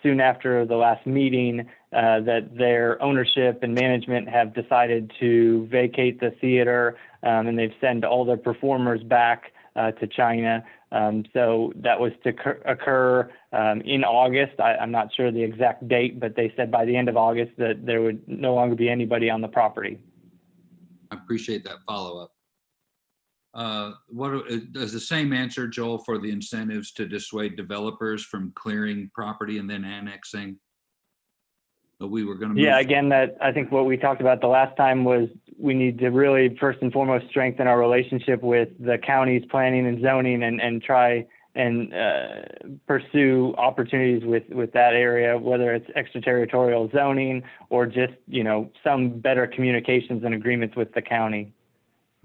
soon after the last meeting that their ownership and management have decided to vacate the theater, and they've sent all their performers back to China. So that was to occur in August. I'm not sure the exact date, but they said by the end of August that there would no longer be anybody on the property. I appreciate that follow-up. What does the same answer, Joel, for the incentives to dissuade developers from clearing property and then annexing? We were going to. Yeah, again, that I think what we talked about the last time was we need to really first and foremost strengthen our relationship with the county's planning and zoning and try and pursue opportunities with that area, whether it's extraterritorial zoning or just, some better communications and agreements with the county.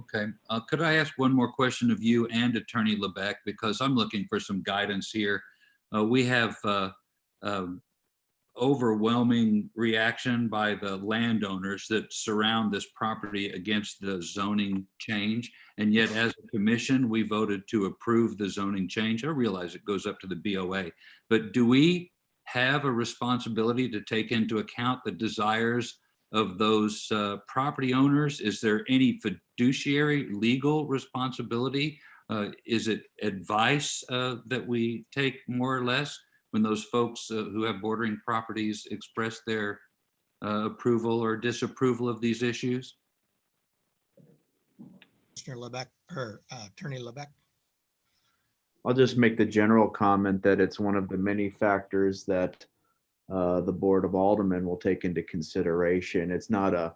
Okay. Could I ask one more question of you and Attorney Lebec, because I'm looking for some guidance here. We have overwhelming reaction by the landowners that surround this property against the zoning change. And yet as a commission, we voted to approve the zoning change. I realize it goes up to the BOA, but do we have a responsibility to take into account the desires of those property owners? Is there any fiduciary legal responsibility? Is it advice that we take more or less when those folks who have bordering properties express their approval or disapproval of these issues? Commissioner Lebec or Attorney Lebec. I'll just make the general comment that it's one of the many factors that the Board of Aldermen will take into consideration. It's not a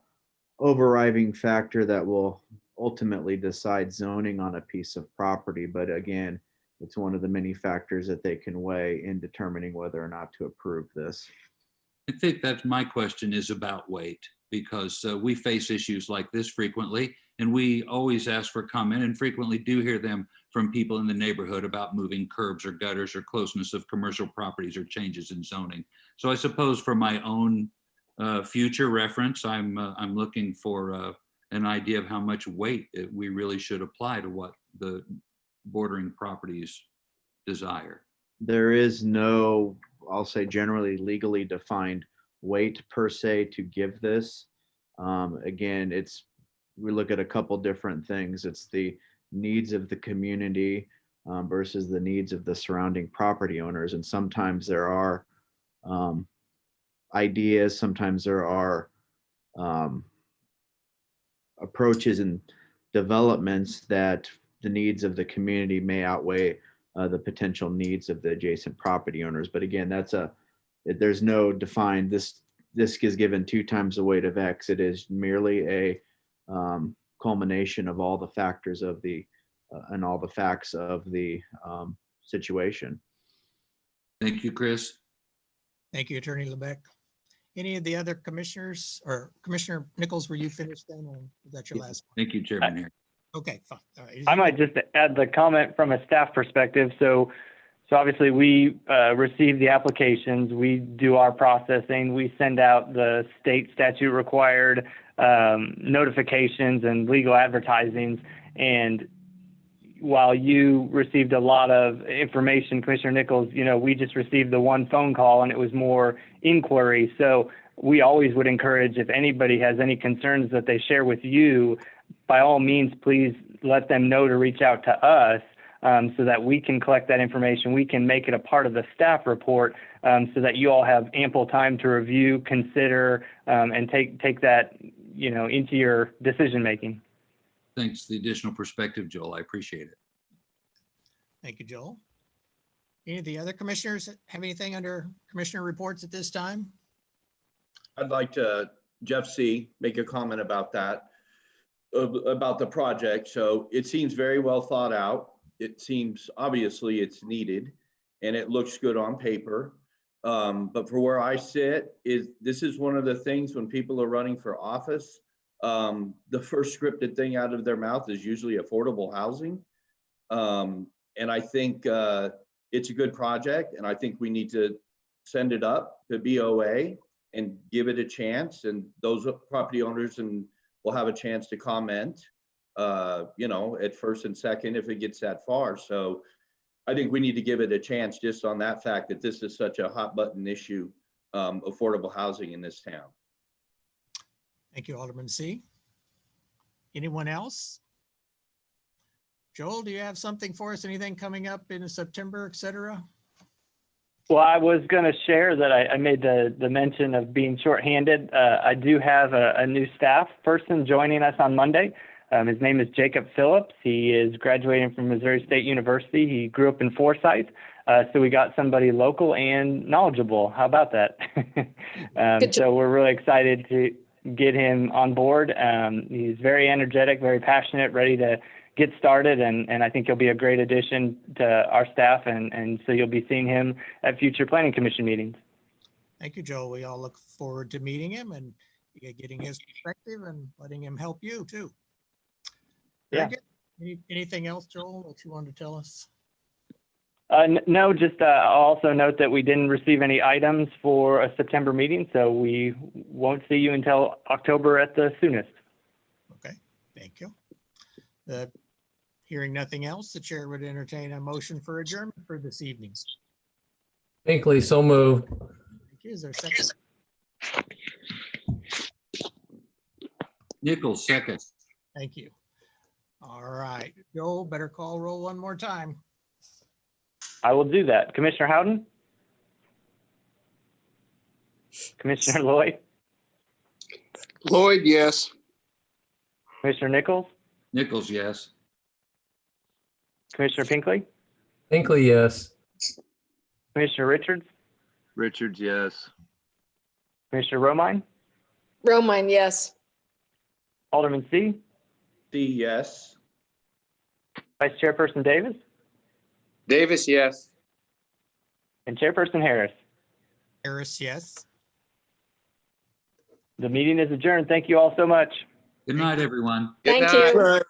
overriding factor that will ultimately decide zoning on a piece of property, but again, it's one of the many factors that they can weigh in determining whether or not to approve this. I think that's my question is about weight, because we face issues like this frequently, and we always ask for comment and frequently do hear them from people in the neighborhood about moving curbs or gutters or closeness of commercial properties or changes in zoning. So I suppose for my own future reference, I'm looking for an idea of how much weight we really should apply to what the bordering properties desire. There is no, I'll say generally legally defined weight per se to give this. Again, we look at a couple different things. It's the needs of the community versus the needs of the surrounding property owners. And sometimes there are ideas, sometimes there are approaches and developments that the needs of the community may outweigh the potential needs of the adjacent property owners. But again, there's no defined, this is given 2 times the weight of X. It is merely a culmination of all the factors of and all the facts of the situation. Thank you, Chris. Thank you, Attorney Lebec. Any of the other commissioners or Commissioner Nichols, were you finished then, or was that your last one? Thank you, Chairman Harris. Okay, fine. All right. I might just add the comment from a staff perspective. So obviously we receive the applications, we do our processing, we send out the state statute required notifications and legal advertisings. And while you received a lot of information, Commissioner Nichols, we just received the one phone call and it was more inquiry. So we always would encourage, if anybody has any concerns that they share with you, by all means, please let them know to reach out to us so that we can collect that information. We can make it a part of the staff report so that you all have ample time to review, consider, and take that, into your decision making. Thanks for the additional perspective, Joel. I appreciate it. Thank you, Joel. Any of the other commissioners have anything under commissioner reports at this time? I'd like to, Jeff C., make a comment about that, about the project. So it seems very well thought out. It seems obviously it's needed and it looks good on paper. But for where I sit, this is one of the things when people are running for office, the first scripted thing out of their mouth is usually affordable housing. And I think it's a good project, and I think we need to send it up to BOA and give it a chance, and those property owners will have a chance to comment, at first and second if it gets that far. So I think we need to give it a chance just on that fact that this is such a hot button issue, affordable housing in this town. Thank you, Alderman C. Anyone else? Joel, do you have something for us? Anything coming up in September, et cetera? Well, I was going to share that I made the mention of being shorthanded. I do have a new staff person joining us on Monday. His name is Jacob Phillips. He is graduating from Missouri State University. He grew up in Forsyth. So we got somebody local and knowledgeable. How about that? So we're really excited to get him on board. He's very energetic, very passionate, ready to get started, and I think he'll be a great addition to our staff, and so you'll be seeing him at future Planning Commission meetings. Thank you, Joel. We all look forward to meeting him and getting his perspective and letting him help you too. Very good. Anything else, Joel, that you wanted to tell us? No, just I'll also note that we didn't receive any items for a September meeting, so we won't see you until October at the soonest. Okay, thank you. Hearing nothing else, the chair would entertain a motion for adjournment for this evening. Binkley, so moved. Thank you. Is there a second? Nichols, second. Thank you. All right, Joe, better call roll one more time. I will do that. Commissioner Howden? Commissioner Lloyd? Lloyd, yes. Commissioner Nichols? Nichols, yes. Commissioner Pinkley? Binkley, yes. Commissioner Richards? Richards, yes. Commissioner Romine? Romine, yes. Alderman C? C, yes. Vice Chairperson Davis? Davis, yes. And Chairperson Harris. Harris, yes. The meeting is adjourned. Thank you all so much. Good night, everyone. Good Thank night. you.